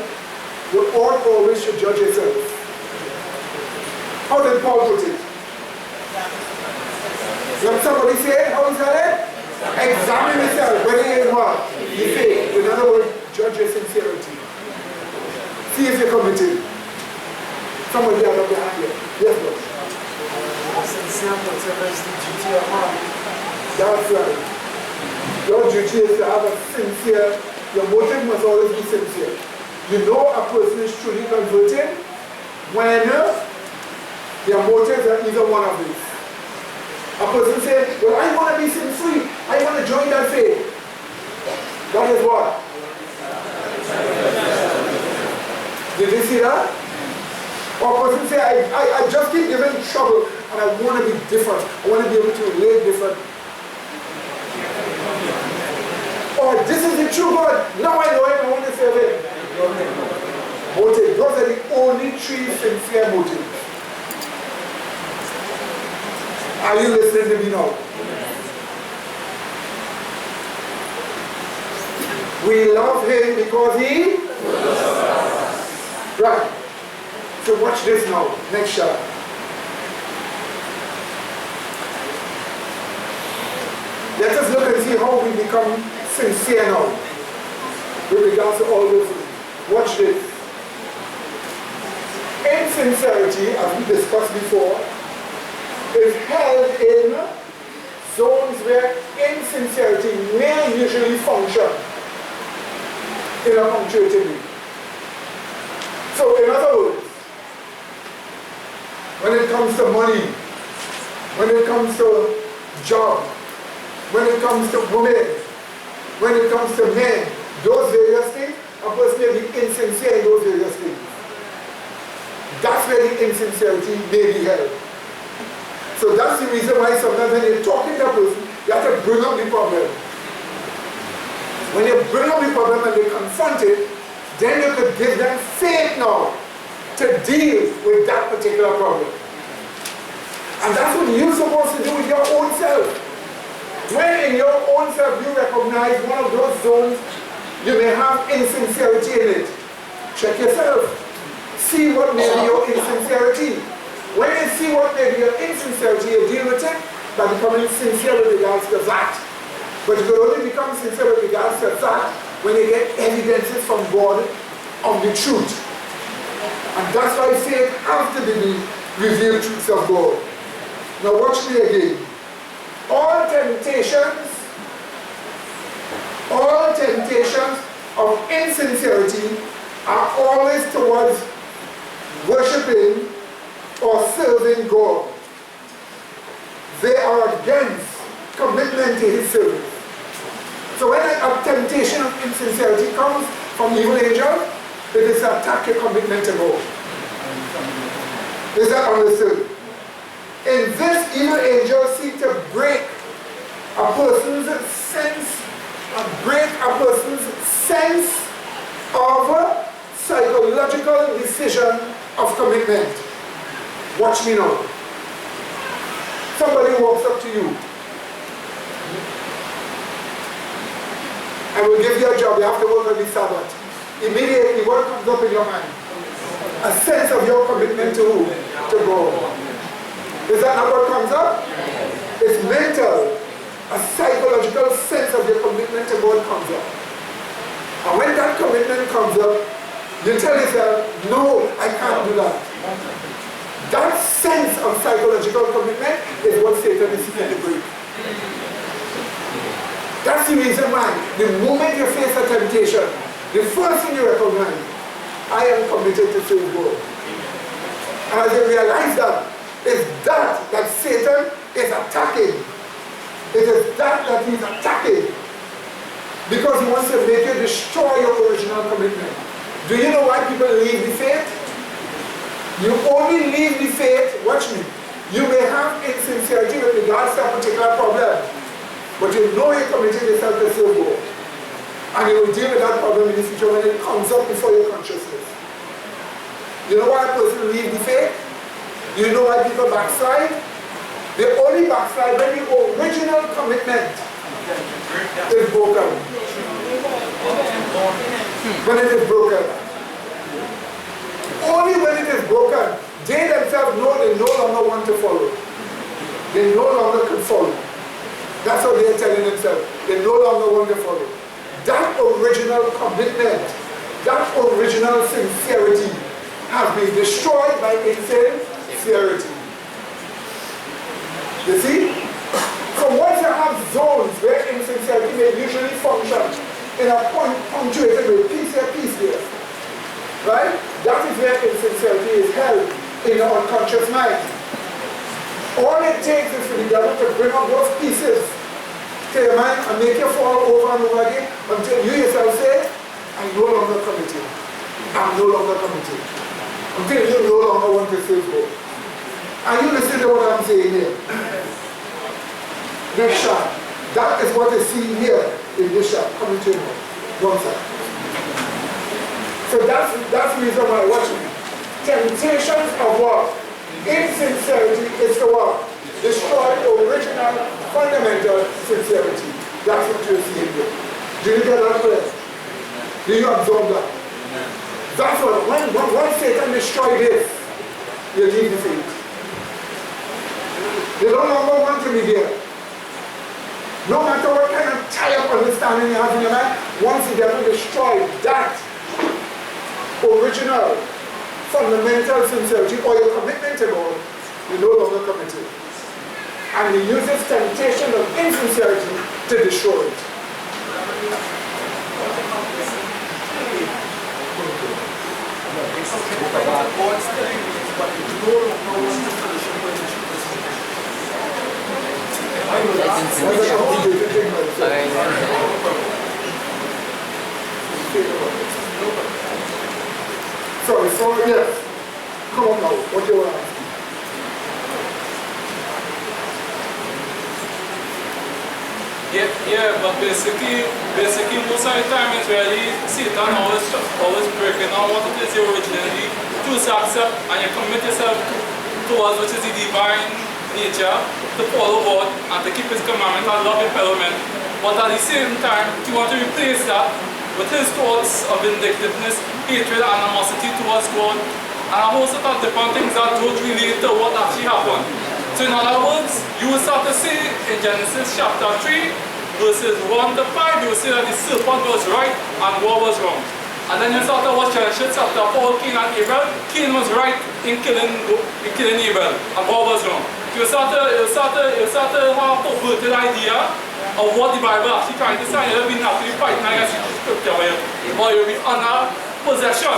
you ought always should judge yourself. How did Paul put it? When somebody say, how is that? Examine yourself, whether you're in what? You say, in other words, judge your sincerity. See if you're committed. Somebody out of behind here. Yes, bro. A sincere motive is the duty of man. That's right. Your duty is to have a sincere, your motive must always be sincere. You know a person is truly converted when their motives are either one of these. A person says, well, I want to be sin-free. I want to join that faith. That is what? Did you see that? Or a person say, I just keep giving trouble and I want to be different. I want to be able to live different. Or this is the true God. Now I know him, I want to serve him. Motive. Those are the only three sincere motives. Are you listening to me now? We love him because he loves us. Right. So watch this now. Next shot. Let us look and see how we become sincere now with regards to all those things. Watch this. Insincerity, as we discussed before, is held in zones where insincerity may usually function in a punctuated way. So in other words, when it comes to money, when it comes to job, when it comes to women, when it comes to men, those various things, a person may be insincere in those various things. That's where the insincerity may be held. So that's the reason why sometimes when you're talking to a person, you have to bring up the problem. When you bring up the problem and they confront it, then you could give them faith now to deal with that particular problem. And that's what you're supposed to do with your own self. When in your own self you recognize one of those zones, you may have insincerity in it. Check yourself. See what may be your insincerity. When you see what may be your insincerity, you deal with it by becoming sincere with regards to that. But you can only become sincere with regards to that when you get evidences from God of the truth. And that's why faith has to be the revealed truths of God. Now watch me again. All temptations of insincerity are always towards worshiping or serving God. They are against commitment to his service. So when a temptation of insincerity comes from evil angels, it is to attack your commitment to God. Is that understood? In this, evil angels seek to break a person's sense of psychological decision of commitment. Watch me now. Somebody walks up to you and will give you a job. You have to work on the Sabbath. Immediately, what comes up in your mind? A sense of your commitment to who? To God. Is that not what comes up? It's mental. A psychological sense of your commitment to God comes up. And when that commitment comes up, you tell yourself, no, I can't do that. That sense of psychological commitment is what Satan is seeking to break. That's the reason why the moment you face a temptation, the first thing you recognize, I am committed to serve God. And as you realize that, it's that Satan is attacking. It is that he's attacking. Because he wants to make you destroy your original commitment. Do you know why people leave the faith? You only leave the faith, watch me, you may have insincerity with regards to a particular problem, but you know you're committing yourself to serve God. And you will deal with that problem in the future when it comes up before your consciousness. You know why a person leaves the faith? You know why people backslide? They only backslide when the original commitment is broken. When it is broken. Only when it is broken, they themselves know they no longer want to follow. They no longer can follow. That's what they are telling themselves. They no longer want to follow. That original commitment, that original sincerity has been destroyed by Sincerity. You see? So once you have zones where insincerity may usually function in a punctuated with peace here, peace here. Right? That is where insincerity is held in your unconscious mind. All it takes is for the devil to bring up those pieces to your mind and make you fall over and over again until you yourself say, I'm no longer committed. I'm no longer committed. Until you no longer want to say go. Are you listening to what I'm saying here? Next shot. That is what is seen here in this shot. Coming to you now. One side. So that's the reason why watching. Temptations of what? Insincerity is to what? Destroy the original, fundamental sincerity. That's what you're seeing here. Do you get that clear? Do you absorb that? That's what, when Satan destroyed this, you leave the faith. They no longer want to be here. No matter what kind of tie-up understanding you have in your mind, once the devil destroyed that original, fundamental sincerity or your commitment to God, you're no longer committed. And he uses temptation of insincerity to destroy it. Sorry, yes. Come on now, what do you want to ask? Yeah, but basically most of the time it's really Satan always breaking down what it is you originally choose to accept and you commit yourself towards which is the divine nature to follow God and to keep his commandment and love your fellow men. But at the same time, you want to replace that with his thoughts of vindictiveness, hatred, and animosity towards God, and a whole set of different things that don't relate to what actually happened. So in other words, you will start to see in Genesis chapter 3, verses 1 to 5, you will see that the serpent was right and God was wrong. And then you start to watch Genesis chapter 4, Cain and Abel. Cain was right in killing Abel, and God was wrong. You start to have a perverted idea of what the Bible actually trying to say. You'll be not fighting against the scripture or you'll be under possession.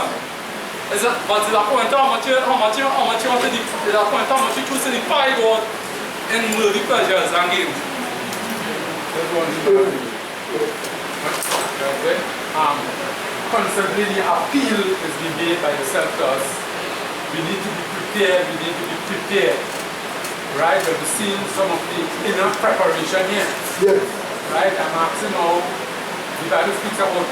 Is that, but to that point, how much you want to do, to that point, how much you choose to defy God in worldly pleasures and games. Constantly the appeal is being made by yourself to us. We need to be prepared, right? But we've seen some of the inner preparation here. Yes. Right? I'm asking now, the Bible speaks about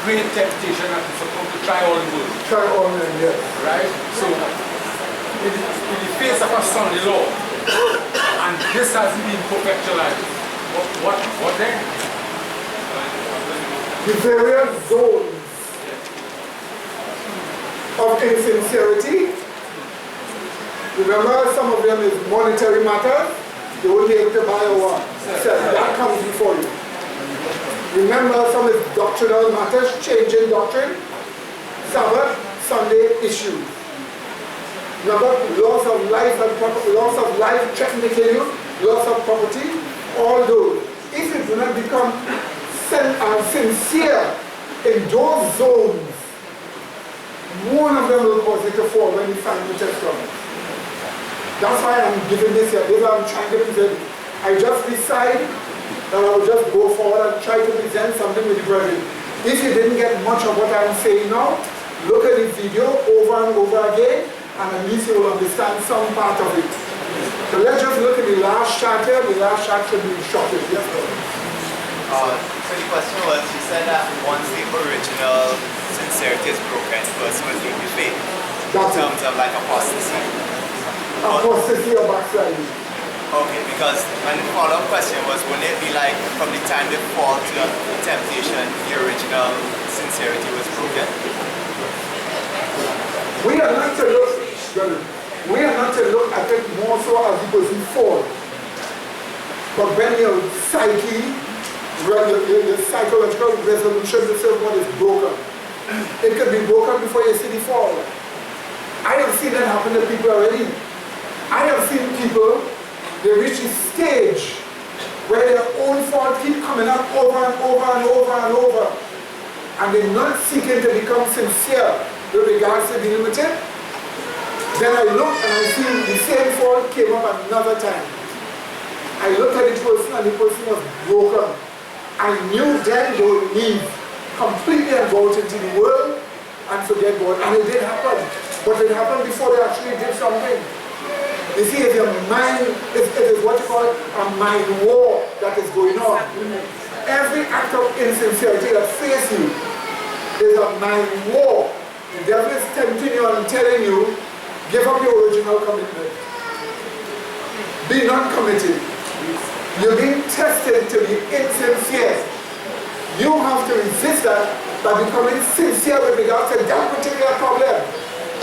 great temptation that is supposed to try all the world. Try all men, yes. Right? So, in the face of a son-in-law, and this hasn't been perfectualized, what then? The various zones of insincerity. Remember, some of them is monetary matters. They won't be able to buy a one. So that comes before you. Remember, some is doctrinal matters, changing doctrine, Sabbath, Sunday issues. Remember, loss of life and property, loss of life threatening to kill you, loss of property, all those. If you do not become sincere in those zones, one of them will cause you to fall when you find the test comes. That's why I'm giving this here. This is what I'm trying to present. I just decide that I will just go forward and try to present something with the brethren. If you didn't get much of what I'm saying now, look at the video over and over again, and at least you will understand some part of it. So let's just look at the last chart here. The last chart should be shorter. Yes, so the question was, you said that once the original sincerity is broken, the person will leave the faith in terms of like apostasy. Apostasy or backsliding. Okay, because my follow-up question was, wouldn't it be like from the time they fall to temptation, the original sincerity was broken? We are not to look at it more so as the person fall. But when your psyche, your psychological resolution to say what is broken, it could be broken before you see the fall. I have seen that happen to people already. I have seen people, they reach a stage where their own fault keep coming up over and over and over and over, and they're not seeking to become sincere with regards to dealing with it. Then I look and I see the same fault came up another time. I looked at the person and the person was broken. I knew then they would leave completely and go out into the world and forget God. And it did happen. But it happened before they actually did something. You see, it's your mind, it is what you call a mind war that is going on. Every act of insincerity that faces you is a mind war. The devil is tempting you and telling you, give up your original commitment. Be not committed. You're being tested to be insincere. You have to resist that by becoming sincere with regards to that particular problem.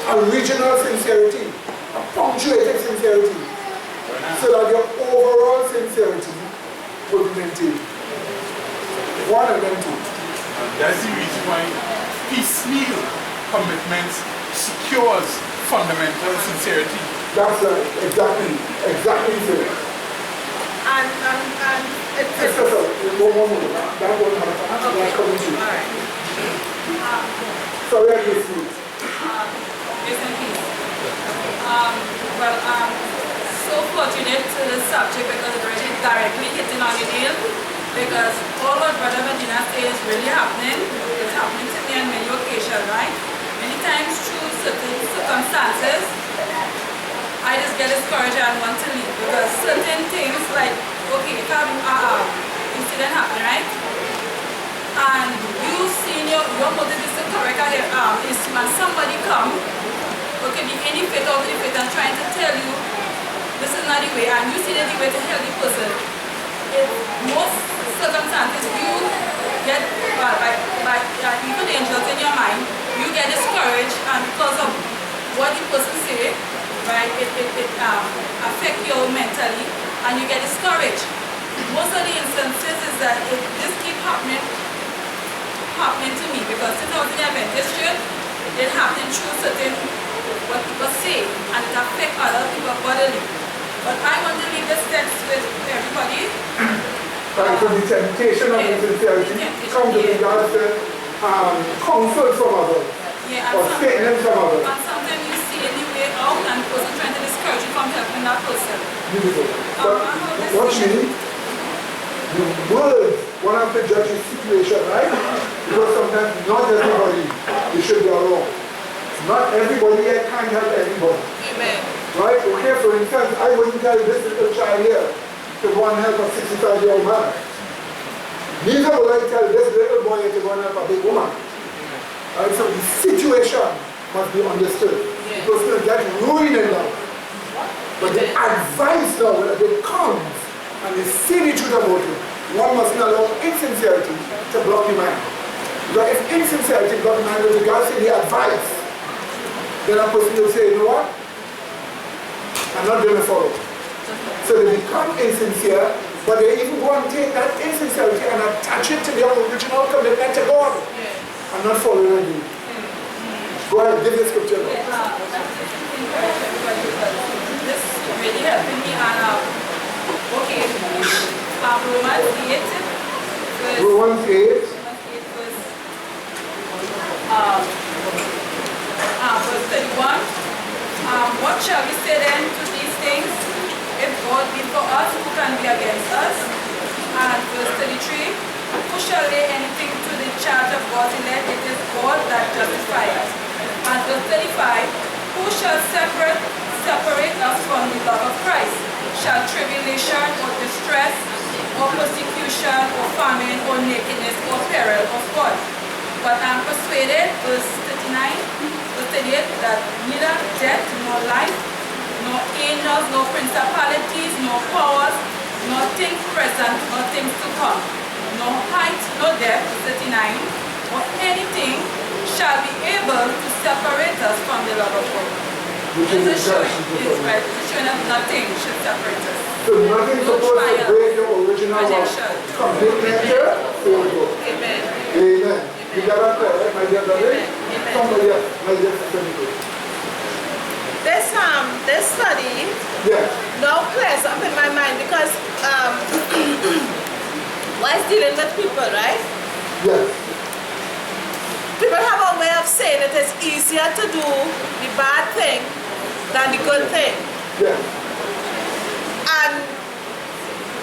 A regional sincerity, a punctuated sincerity, so that your overall sincerity will be maintained. One and then two. That's the reason why piecemeal commitments secures fundamental sincerity. That's right, exactly so. And it's one more. That won't happen. okay. Coming to you. All right. Sorry, I missed you. Grace and peace. So fortunate to this subject because it's really directly hitting on the nail. Because all what Brother Medina says is really happening. It's happening to me on many occasions, right? Many times through certain circumstances, I just get discouraged and want to leave because certain things like, okay, if incident happen, right? And you see your motive is to correct is when somebody come, okay, be any fit or the fit and trying to tell you this is not the way, and you see that the way to help the person. In most circumstances, you get, by even angels in your mind, you get discouraged, and because of what the person say, right, it affect you mentally, and you get discouraged. Most of the instances is that this keep happening to me because since I was in the Adventist church, it happened through certain what people say, and it affect other people bodily. But I want to leave this text with everybody. Right, so the temptation of insincerity comes with regards to counsel from others, or statements from others. And sometimes you see any way out and the person trying to discourage you from helping that person. Beautiful. But what you need, the words want to judge the situation, right? Because sometimes not everybody, you should be wrong. Not everybody can't help everybody. Amen. Right? Okay, for instance, I wouldn't tell this little child here to go and help a 65-year-old man. Neither will I tell this little boy to go and help a big woman. Right? So the situation must be understood. The person will get ruined in life. But the advice now, when it comes and they see the truth about it, one must not allow insincerity to block the mind. Because if insincerity blocks the mind with regards to the advice, then a person will say, you know what? I'm not going to follow. So they become insincere, but they even go and take that insincerity and attach it to their original commitment to God. I'm not following you. Go ahead, give the scripture. This really helping me and okay, Romans 8 verse 31. What shall we say then to these things? If God be for us, who can be against us? And verse 33, who shall lay anything to the charge of God's elect? It is God that justifies. And verse 35, who shall separate us from the love of Christ? Shall tribulation or distress or persecution or famine or nakedness or peril of God? But I am persuaded, verse 39, that neither death, nor life, nor angels, nor principalities, nor powers, nor things present, nor things to come, nor height, nor depth, 39, or anything shall be able to separate us from the love of God. This is showing that nothing should separate us. So nothing is supposed to break your original commitment to God. Amen. Amen. You got that there, right, my dear brother? Somebody else, my dear sister. This study Yes. now clears up in my mind because whilst dealing with people, right? Yes. People have a way of saying it is easier to do the bad thing than the good thing. Yes. And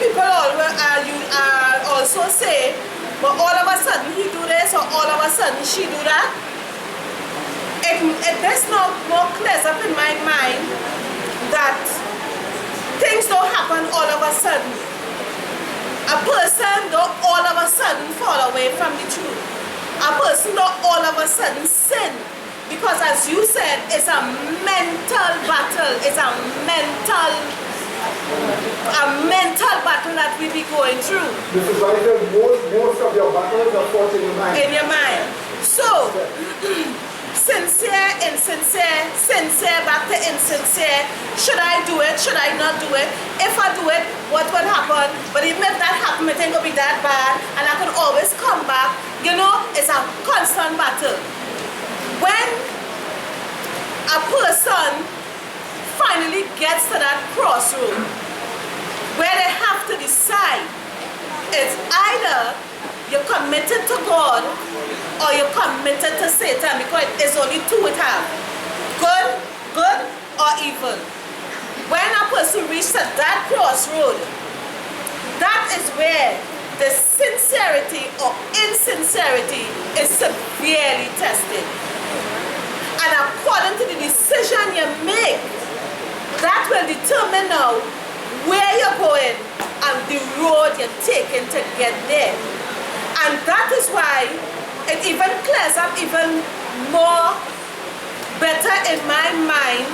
people always also say, but all of a sudden he do this or all of a sudden she do that. This now more clears up in my mind that things don't happen all of a sudden. A person don't all of a sudden fall away from the truth. A person don't all of a sudden sin. Because as you said, it's a mental battle. It's a mental battle that we be going through. This is why most of your battles are fought in your mind. In your mind. So, sincere, insincere, sincere back to insincere. Should I do it? Should I not do it? If I do it, what will happen? But even if that happens, it ain't gonna be that bad, and I can always come back. You know, it's a constant battle. When a person finally gets to that crossroad where they have to decide, it's either you're committed to God or you're committed to Satan, because there's only two it have. Good or evil. When a person reaches that crossroad, that is where the sincerity or insincerity is severely tested. And according to the decision you make, that will determine now where you're going and the road you're taking to get there. And that is why it even clears up even more better in my mind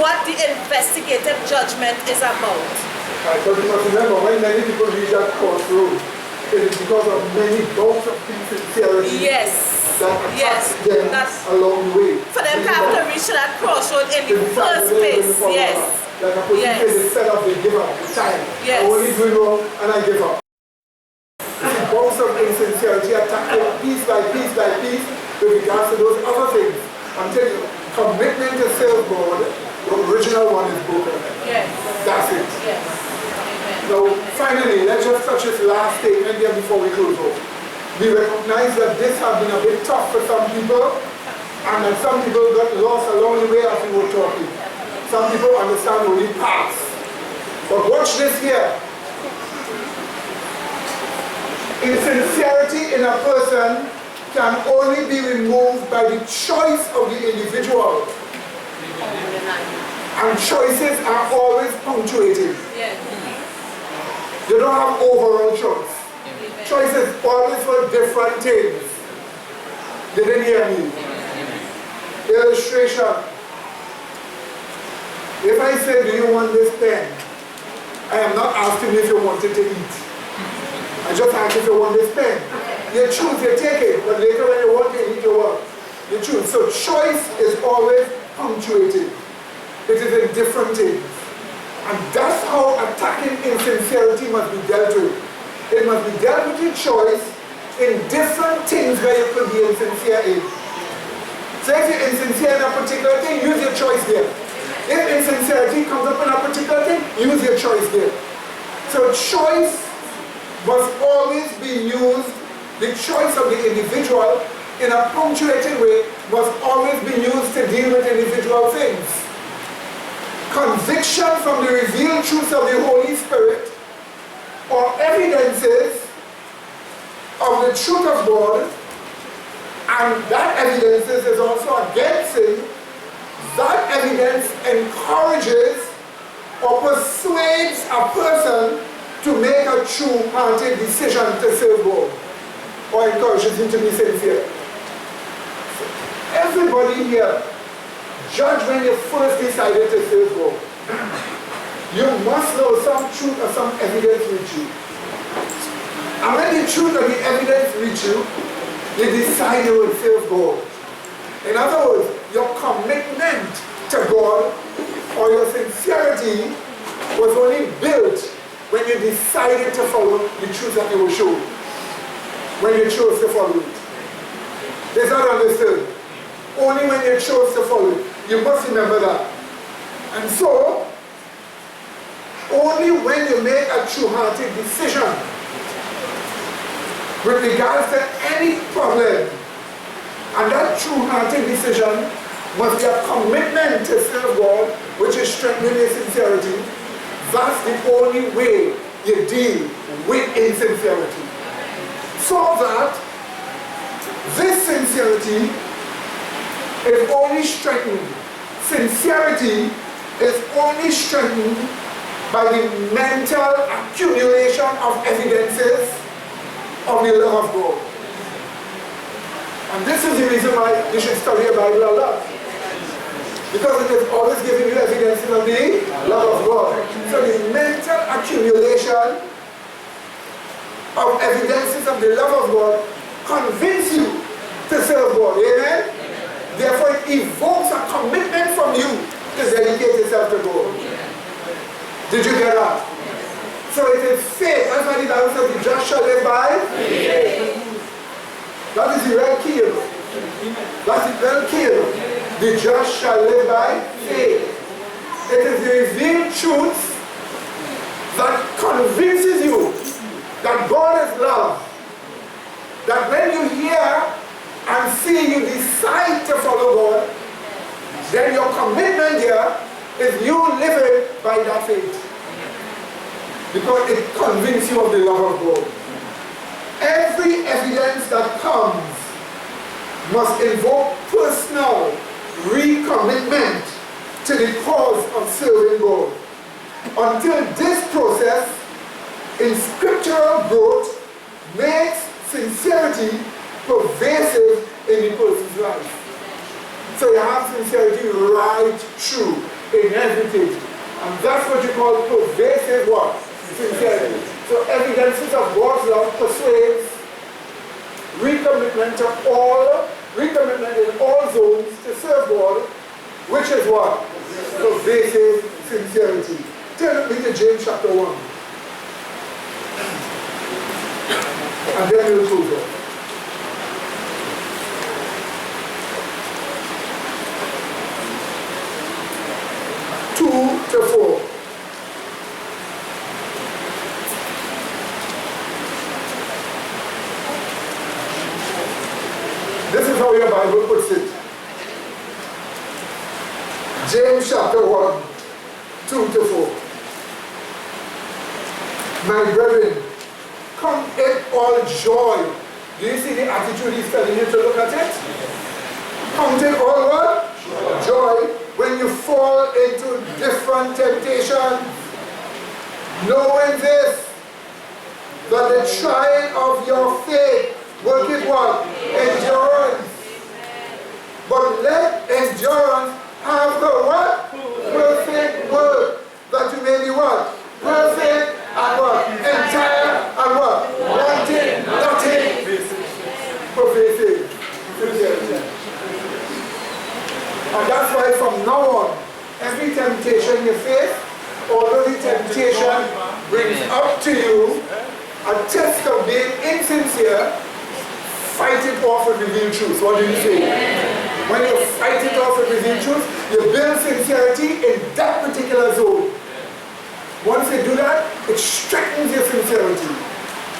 what the investigative judgment is about. But you must remember, when many people reach that crossroad, it is because of many bouts of insincerity that attacks them along the way. For them to have to reach that crossroad in the first place, yes. Like a person says, they set up, they give up, time. Yes. I only do wrong and I give up. The bouts of insincerity attack them piece by piece by piece with regards to those other things. Until commitment to serve God, the original one is broken. Yes. That's it. Yes. Now, finally, let's just touch this last statement here before we close off. We recognize that this has been a bit tough for some people, and that some people got lost along the way as we were talking. Some people understand only parts. But watch this here. Insincerity in a person can only be removed by the choice of the individual. And choices are always punctuated. Yes. You don't have overall choice. Choices always for different things. They didn't hear me. Illustration. If I say, do you want this pen? I am not asking if you wanted to eat. I just ask if you want this pen. You choose, you take it, but later when you want to eat, you choose. So choice is always punctuated. It is in different things. And that's how attacking insincerity must be dealt with. It must be dealt with your choice in different things where you could be insincere in. So if you're insincere in a particular thing, use your choice there. If insincerity comes up in a particular thing, use your choice there. So choice must always be used, the choice of the individual in a punctuated way must always be used to deal with individual things. Conviction from the revealed truths of the Holy Spirit or evidences of the truth of God, and that evidence is also against sin, that evidence encourages or persuades a person to make a true-hearted decision to serve God, or encourages him to be sincere. So everybody here, judge when you first decided to serve God. You must know some truth or some evidence with you. And when the truth or the evidence reach you, you decide you will serve God. In other words, your commitment to God or your sincerity was only built when you decided to follow the truth that you were shown. When you chose to follow it. It's not understood. Only when you chose to follow it. You must remember that. And so, only when you make a true-hearted decision with regards to any problem, and that true-hearted decision must be a commitment to serve God, which is strengthening your sincerity. That's the only way you deal with insincerity. So that this sincerity is only strengthened. Sincerity is only strengthened by the mental accumulation of evidences of the love of God. And this is the reason why you should study the Bible a lot. Because it is always giving you evidences of the love of God. So the mental accumulation of evidences of the love of God convince you to serve God. Amen? Therefore, it evokes a commitment from you to dedicate yourself to God. Did you get that? So it is faith. That's why the Bible says the just shall live by faith. That is the real key. That's the real key. The just shall live by faith. It is the revealed truth that convinces you that God is love. That when you hear and see, you decide to follow God, then your commitment here is you living by that faith. Because it convinces you of the love of God. Every evidence that comes must invoke personal recommitment to the cause of serving God. Until this process in scriptural growth makes sincerity pervasive in the person's life. So you have sincerity right through in everything. And that's what you call pervasive what? Sincerity. So evidences of God's love persuades recommitment in all zones to serve God, which is what? Pervasive sincerity. Turn with me to James chapter 1. And then we'll close it. To 4. This is how your Bible puts it. James chapter 1, 2 to 4. My brethren, count it all joy. Do you see the attitude he's telling you to look at it? Count it all what? Joy. When you fall into different temptations, knowing this, that the trying of your faith worketh what? Endurance. But let endurance have the what? Perfect work, that you may be what? Perfect and what? Entire and what? Wanting nothing. Pervasive. And that's why from now on, every temptation you face, although the temptation brings up to you a test of being insincere, fight it off with revealed truth. What do you say? When you fight it off with revealed truth, you build sincerity in that particular zone. Once you do that, it strengthens your sincerity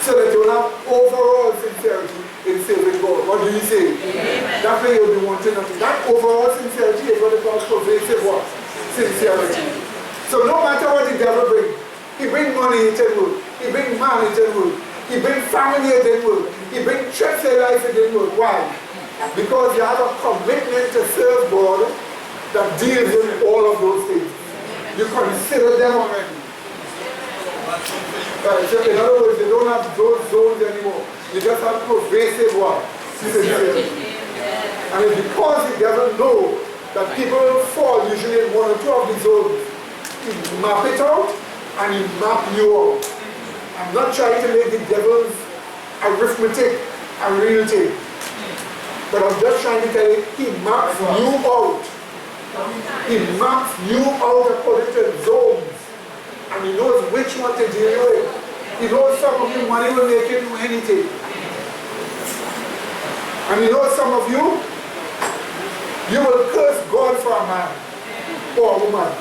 so that you will have overall sincerity in serving God. What do you say? Amen. That way you'll be wanting nothing. That overall sincerity is what they call pervasive what? Sincerity. So no matter what the devil brings, he brings money, it didn't work. He brings man, it didn't work. He brings family, it didn't work. He brings trips in life, it didn't work. Why? Because you have a commitment to serve God that deals with all of those things. You consider them already. So in other words, you don't have those zones anymore. You just have pervasive what? Sincerity. And it's because the devil knows that people fall usually in one or two of these zones. He map it out and he map you out. I'm not trying to make the devil's arithmetic a real thing. But I'm just trying to tell you, he maps you out. He maps you out according to zones. And he knows which one to deal with. He knows some of you, money will make you do anything. And he knows some of you, you will curse God for a man or a woman.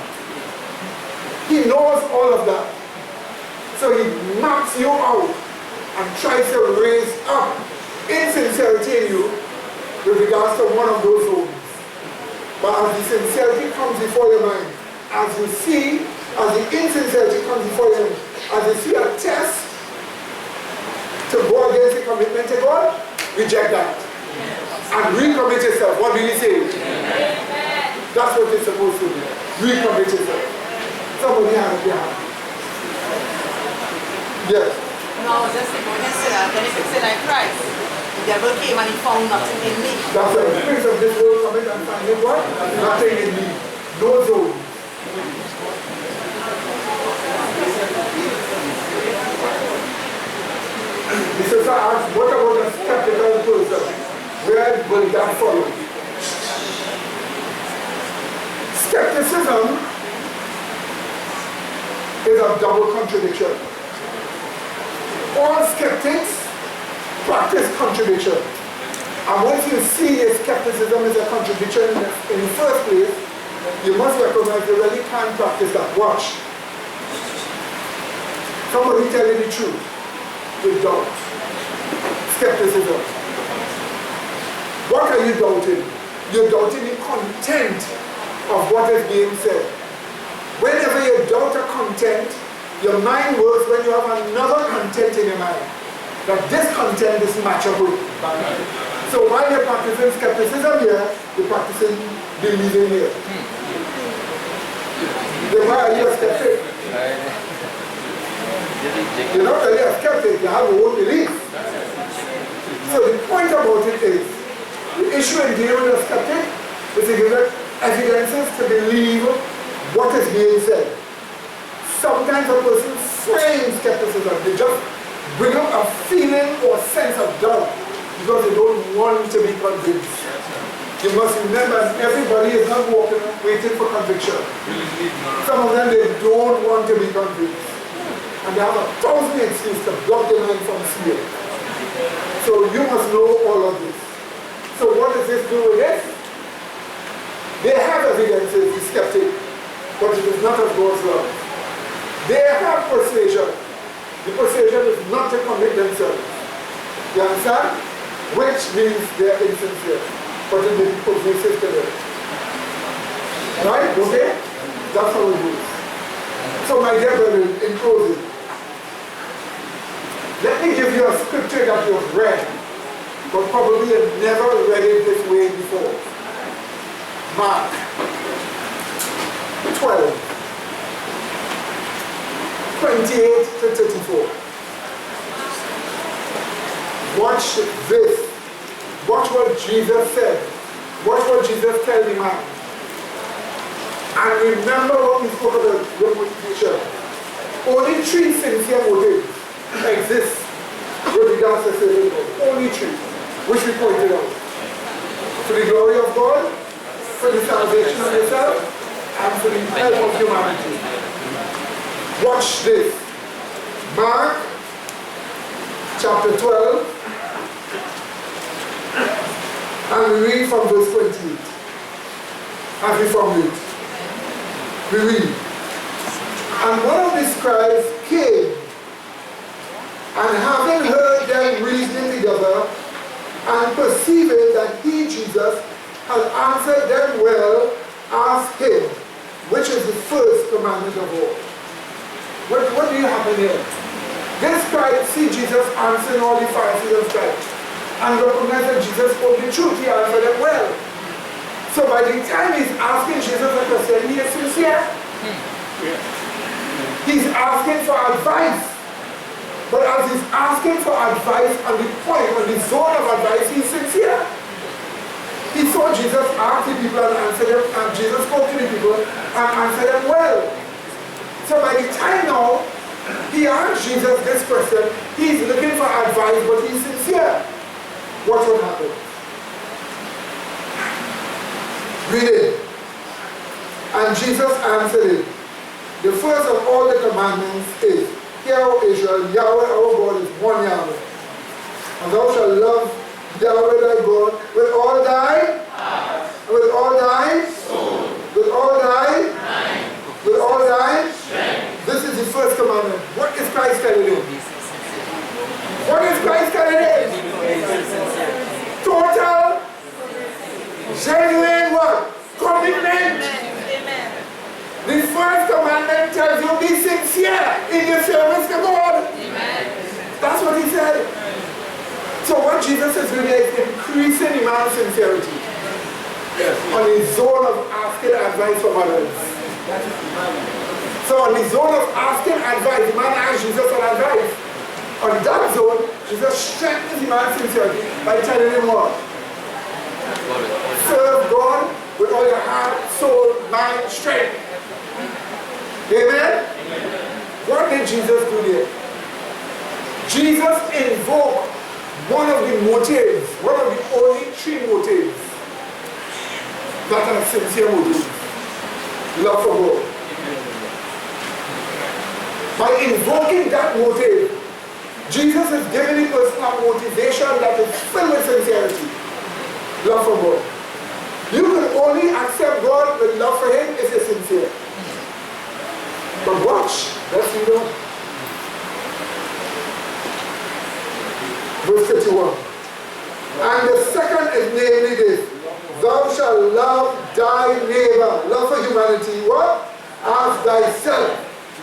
He He knows all of that. So he maps you out and tries to raise up insincerity in you with regards to one of those zones. But as the sincerity comes before your mind, as you see, as the insincerity comes before you, as you see a test to go against the commitment to God, reject that. And recommit yourself. What do you say? That's what you're supposed to do. Recommit yourself. Somebody has a hand. Yes. No, just when you say that, then if you say like Christ, the devil came and he found nothing in me. That's right. The prince of this world coming and finding what? Nothing in me. No zone. The sister asked, what about a skeptical person? Where will that follow? Skepticism is a double contradiction. All skeptics practice contradiction. And once you see a skepticism is a contradiction in the first place, you must recognize you really can't practice that. Watch. Somebody tell you the truth. You doubt. Skepticism. What are you doubting? You're doubting the content of what is being said. Whenever you doubt a content, your mind works when you have another content in your mind. That this content is matchable. So while you're practicing skepticism here, you're practicing believing here. Then why are you a skeptic? You're not really a skeptic, you have your own belief. So the point about it is, the issue in dealing with a skeptic is to give it evidences to believe what is being said. Sometimes a person frames skepticism. They just bring up a feeling or sense of doubt because they don't want to be convinced. You must remember, everybody is not walking waiting for conviction. Some of them, they don't want to be convinced. And they have 1,000 excuses to block their mind from seeing. So you must know all of this. So what does this do with this? They have evidences, the skeptic, but it is not of God's love. They have persuasion. The persuasion is not to commit themselves. You understand? Which means they are insincere, but it may be persuasive to them. Right? Okay? That's how it goes. So my dear brethren, in closing, let me give you a scripture that you've read, but probably you've never read it this way before. Mark 12, 28 to 34. Watch this. Watch what Jesus said. Watch what Jesus told the man. And remember what we spoke about reputation. Only 3 sincere motives exist with regards to serving God. Only 3, which we pointed out. For the glory of God, for the salvation of yourself, and for the help of humanity. Watch this. Mark chapter 12, and we read from verse 28. Have you found it? We read. And one of the scribes came, and having heard them reasoning together, and perceiving that he, Jesus, had answered them well, asked him, which is the first commandment of all. What do you have in here? This scribe see Jesus answering all the Pharisees and scribes, and recognize that Jesus spoke the truth. He answered them well. So by the time he's asking Jesus a question, he is sincere. He's asking for advice. But as he's asking for advice on the point, on the zone of advice, he's sincere. He saw Jesus ask the people and answer them, and Jesus spoke to the people and answered them well. So by the time now, he asked Jesus this question, he's looking for advice, but he's sincere. What would happen? Read it. And Jesus answered him, the first of all the commandments is, hear, O Israel, Yahweh our God is one Yahweh. And thou shalt love Yahweh thy God with all thy heart, with all thy soul, with all thy mind, with all thy strength. Peter tells you, be sincere in your service to God. Amen. That's what he said. So what Jesus is doing is increasing the man's sincerity on his zone of asking advice from others. So on the zone of asking advice, the man asks Jesus for advice. On that zone, Jesus strengthens the man's sincerity by telling him what? Serve God with all your heart, soul, mind, strength. Amen? What did Jesus do there? Jesus invoked one of the motives, one of the only three motives that are sincere motives. Love for God. By invoking that motive, Jesus is giving the person a motivation that is filled with sincerity. Love for God. You can only accept God with love for Him if you're sincere. But watch, let's read on. Verse 51. And the second is namely this: thou shalt love thy neighbor. Love for humanity, what? As thyself.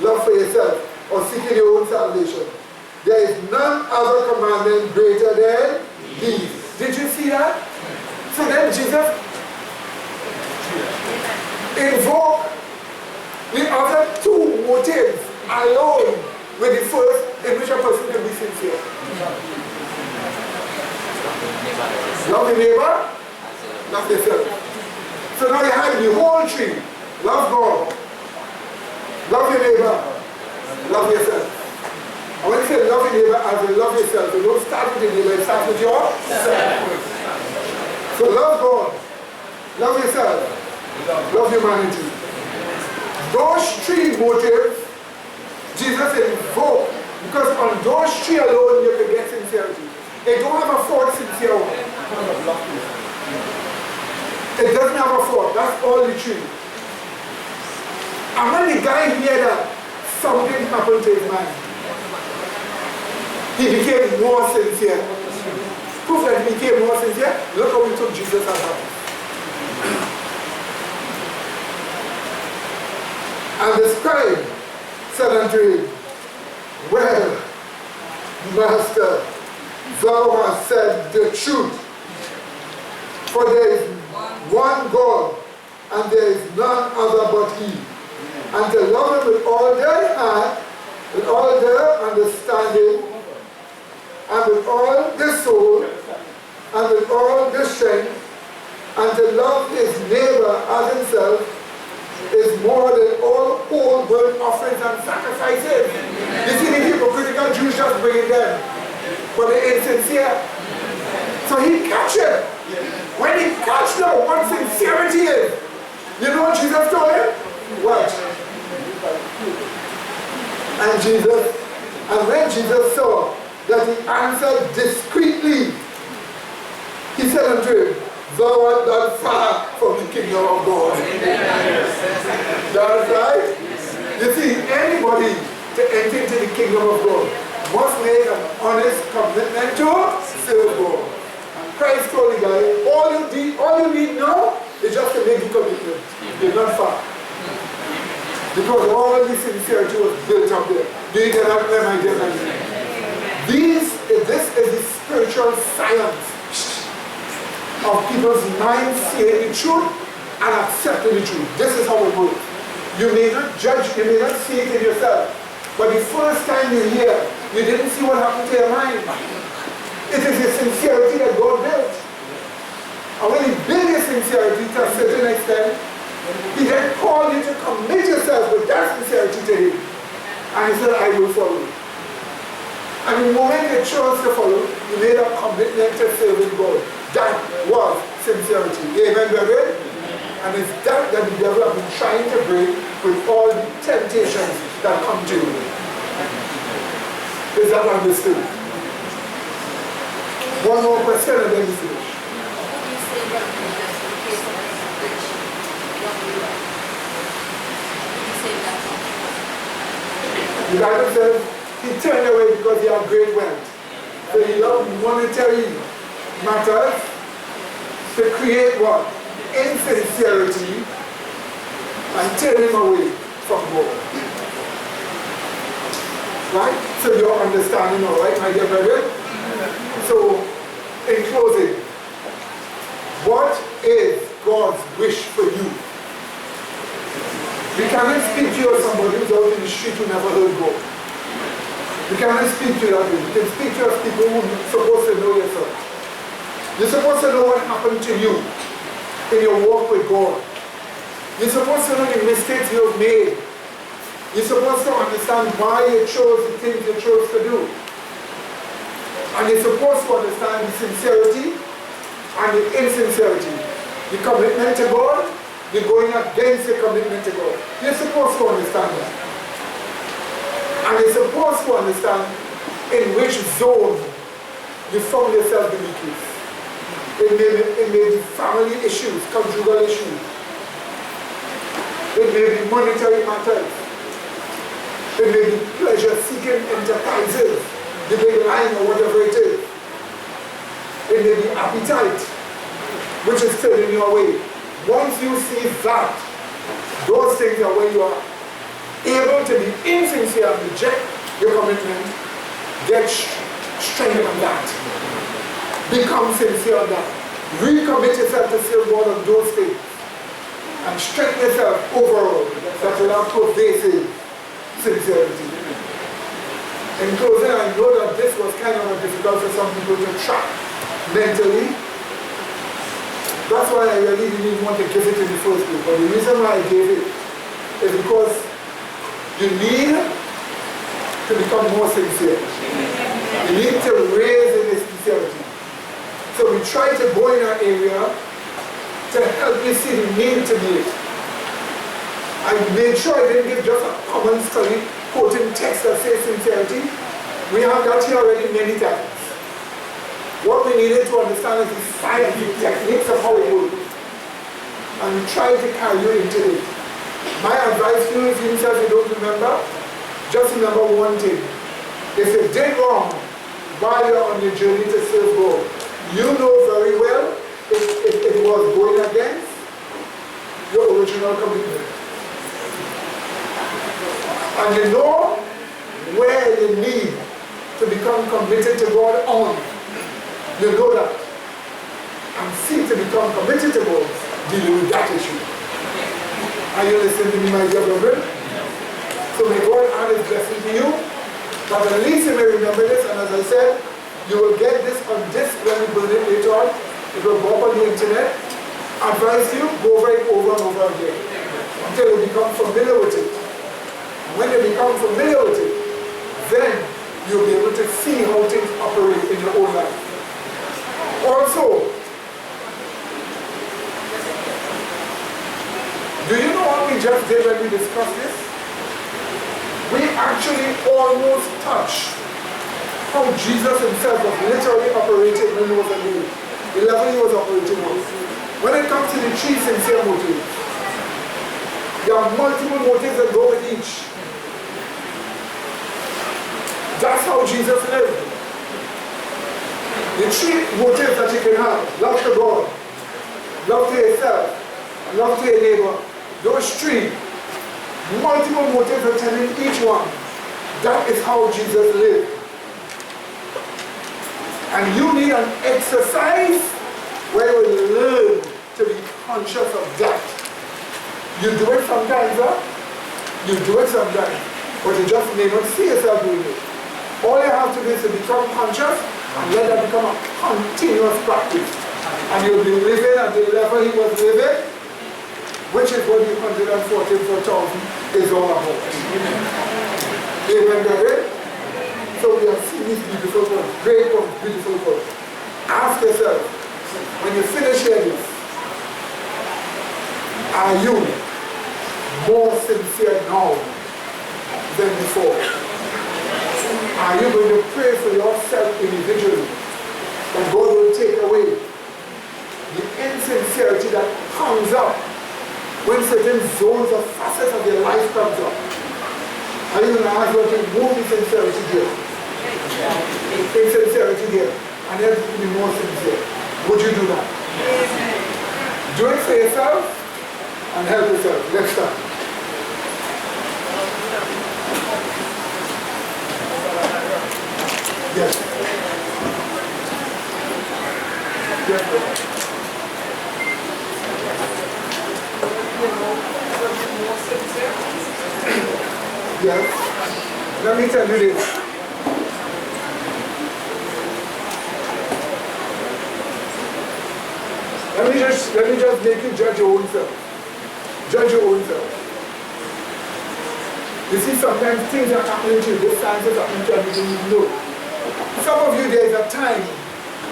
Love for yourself, or seeking your own salvation. There is none other commandment greater than these. Did you see that? So then Jesus invoked the other two motives alone with the first in which a person can be sincere. Love your neighbor, love yourself. So now you have the whole tree. Love God, love your neighbor, love yourself. And when you say love your neighbor as you love yourself, you don't start with your neighbor, you start with yourself. So love God, love yourself, love humanity. Those three motives Jesus invoked, because on those three alone you can get sincerity. They don't have a fourth sincere one. It doesn't have a fourth, that's all the three. And when the guy heard that, something happened to his mind. He became more sincere. Proof that he became more sincere, look how he took Jesus as well. And the scribe said unto him, well, Master, thou hast said the truth. For there is one God, and there is none other but He. And to love Him with all their heart, with all their understanding, and with all their soul, and with all their strength, and to love his neighbor as himself, is more than all whole burnt offerings and sacrifices. You see the hypocritical Jews just bringing them, but they're insincere. So he catch it. When he catch them, what sincerity is, you know what Jesus told him? Watch. And when Jesus saw that he answered discreetly, he said unto him, thou art not far from the kingdom of God. That's right. You see, anybody to enter into the kingdom of God must make an honest commitment to serve God. And Christ told the guy, all you need now is just to make the commitment. You're not far. Because all the sincerity was built up there. Do you get that, my dear friends? This is the spiritual science of people's minds seeing the truth and accepting the truth. This is how it works. You may not judge, you may not see it in yourself, but the first time you hear, you didn't see what happened to your mind. It is the sincerity that God built. And when He built your sincerity to a certain extent, He then called you to commit yourself with that sincerity to Him. And He said, I will follow you. And the moment you chose to follow, you made a commitment to serving God. That was sincerity. Amen, brethren? And it's that the devil has been trying to break with all the temptations that come to you. Is that understood? One more question and then we finish. The Bible says he turned away because he had great wealth. So he loved monetary matters to create what? Insincerity and turn him away from God. Right? So you're understanding, all right, my dear brethren? So, in closing, what is God's wish for you? We cannot speak to you as somebody who's out in the street who never heard God. We cannot speak to you that way. We can speak to you as people who are supposed to know yourself. You're supposed to know what happened to you in your walk with God. You're supposed to know the mistakes you've made. You're supposed to understand why you chose the things you chose to do. And you're supposed to understand the sincerity and the insincerity. The commitment to God, you're going against the commitment to God. You're supposed to understand that. And you're supposed to understand in which zone you found yourself the weakest. It may be family issues, conjugal issues. It may be monetary matters. It may be pleasure-seeking enterprises, the big line or whatever it is. It may be appetite, which is turning you away. Once you see that, those things are where you are able to be insincere and reject your commitment. Get strengthened on that. Become sincere on that. Recommit yourself to serve God on those things. And strengthen yourself overall. That will have pervasive sincerity. In closing, I know that this was kind of difficult for some people to track mentally. That's why I really didn't want to give it in the first place. But the reason why I gave it is because you need to become more sincere. You need to raise in this sincerity. So we try to go in our area to help you see the need to be it. I made sure I didn't give just a common study quoting text that says sincerity. We have that here already many times. What we needed to understand is the scientific techniques of how it works. And we try to carry you into it. My advice to you, if you don't remember, just remember one thing. If you did wrong while you're on your journey to serve God, you know very well it was going against your original commitment. And you know where you need to become committed to God on. You know that. And seek to become committed to God dealing with that issue. Are you listening to me, my dear brother? So may God add His blessing to you. But at least you may remember this, and as I said, you will get this on disc when we build it later on. It will go up on the internet. Advise you, go over it over and over again until you become familiar with it. And when you become familiar with it, then you'll be able to see how things operate in your own life. Also, do you know what we just did when we discussed this? We actually almost touched how Jesus himself was literally operating when he was alive. The level he was operating on. When it comes to the three sincere motives, there are multiple motives that go with each. That's how Jesus lived. The three motives that you can have: love to God, love to yourself, and love to your neighbor. Those three, multiple motives attending each one. That is how Jesus lived. And you need an exercise where you learn to be conscious of that. You do it sometimes, huh? You do it sometimes, but you just may not see yourself doing it. All you have to do is to become conscious and let that become a continuous practice. And you'll be living at the level he was living, which is what the 144,000 is all about. Amen, brother? So we have seen these beautiful words, great words, beautiful words. Ask yourself, when you finish hearing this, are you more sincere now than before? Are you going to pray for yourself individually that God will take away the insincerity that comes up when certain zones or facets of your life comes up? Are you going to ask God to move the sincerity here? Insincerity here, and then to be more sincere. Would you do that? Do it for yourself and help yourself. Let's start. Yes? Let me tell you this. Let me just make you judge your own self. Judge your own self. You see, sometimes things are happening to you. This signs are happening to you and you didn't know. Some of you, there is a time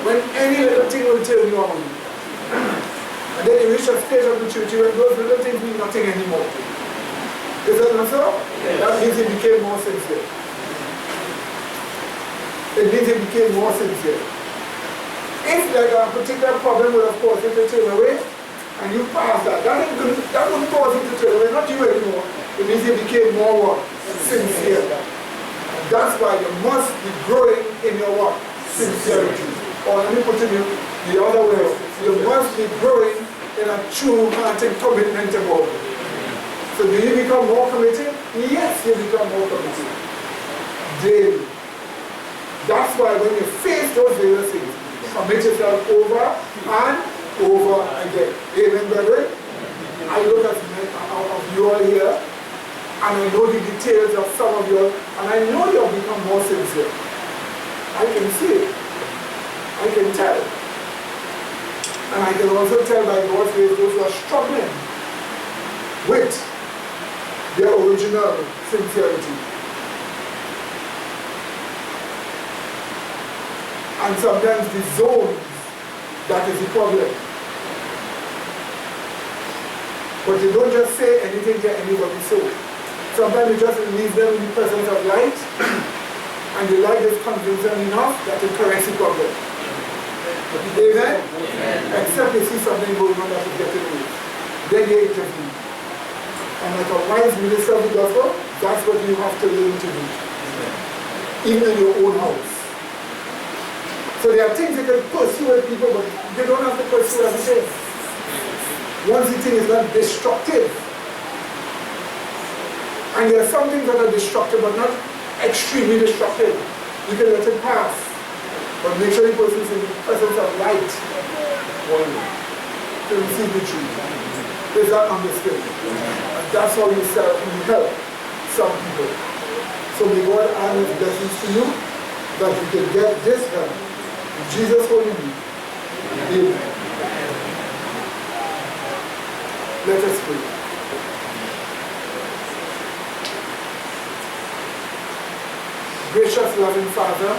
when any little thing will turn you on. And then you reach a stage of maturity when those little things mean nothing anymore. Is that not so? Yeah. That means he became more sincere. It means he became more sincere. If like a particular problem will of course it will turn away and you pass that, that wouldn't cause it to turn away, not you anymore. It means he became more what? Sincere. And that's why you must be growing in your what? Sincerity. Or let me put it the other way. You must be growing in a true hearted commitment about it. So do you become more committed? Yes, you become more committed. Daily. That's why when you face those various things, commit yourself over and over again. Amen, brethren? I look at you all here, and I know the details of some of you, and I know you have become more sincere. I can see it. I can tell. And I can also tell by God's grace those who are struggling with their original sincerity. And sometimes the zones, that is the problem. But you don't just say anything to anybody so. Sometimes you just leave them in the presence of light, and the light is convinced them enough that it corrects the problem. Amen? Except you see something going on that is getting away. Then you intervene. And like a wise minister of the gospel, that's what you have to learn to do. Even in your own house. So there are things you can pursue with people, but you don't have to pursue everything. Once the thing is not destructive. And there are some things that are destructive, but not extremely destructive. You can let it pass. But make sure the person is in the presence of light to receive the truth. Is that understood? And that's how you help some people. So may God add his blessings to you that you can get this help. In Jesus' holy name. Amen. Let us pray. Gracious, loving Father,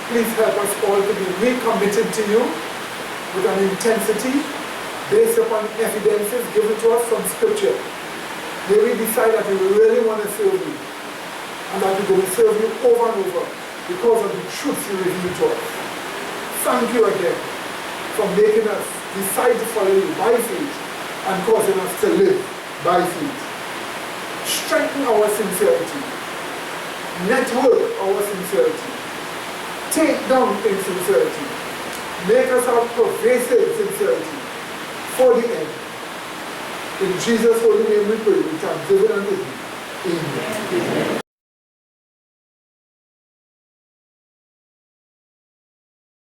please help us all to be recommitted to you with an intensity based upon evidences given to us from Scripture. May we decide that we really want to serve you and that we're going to serve you over and over because of the truths you reveal to us. Thank you again for making us decide to follow you by faith and causing us to live by faith. Strengthen our sincerity. Network our sincerity. Take down insincerity. Make us have pervasive sincerity for the end. In Jesus' holy name we pray, we thanksgiving and Amen.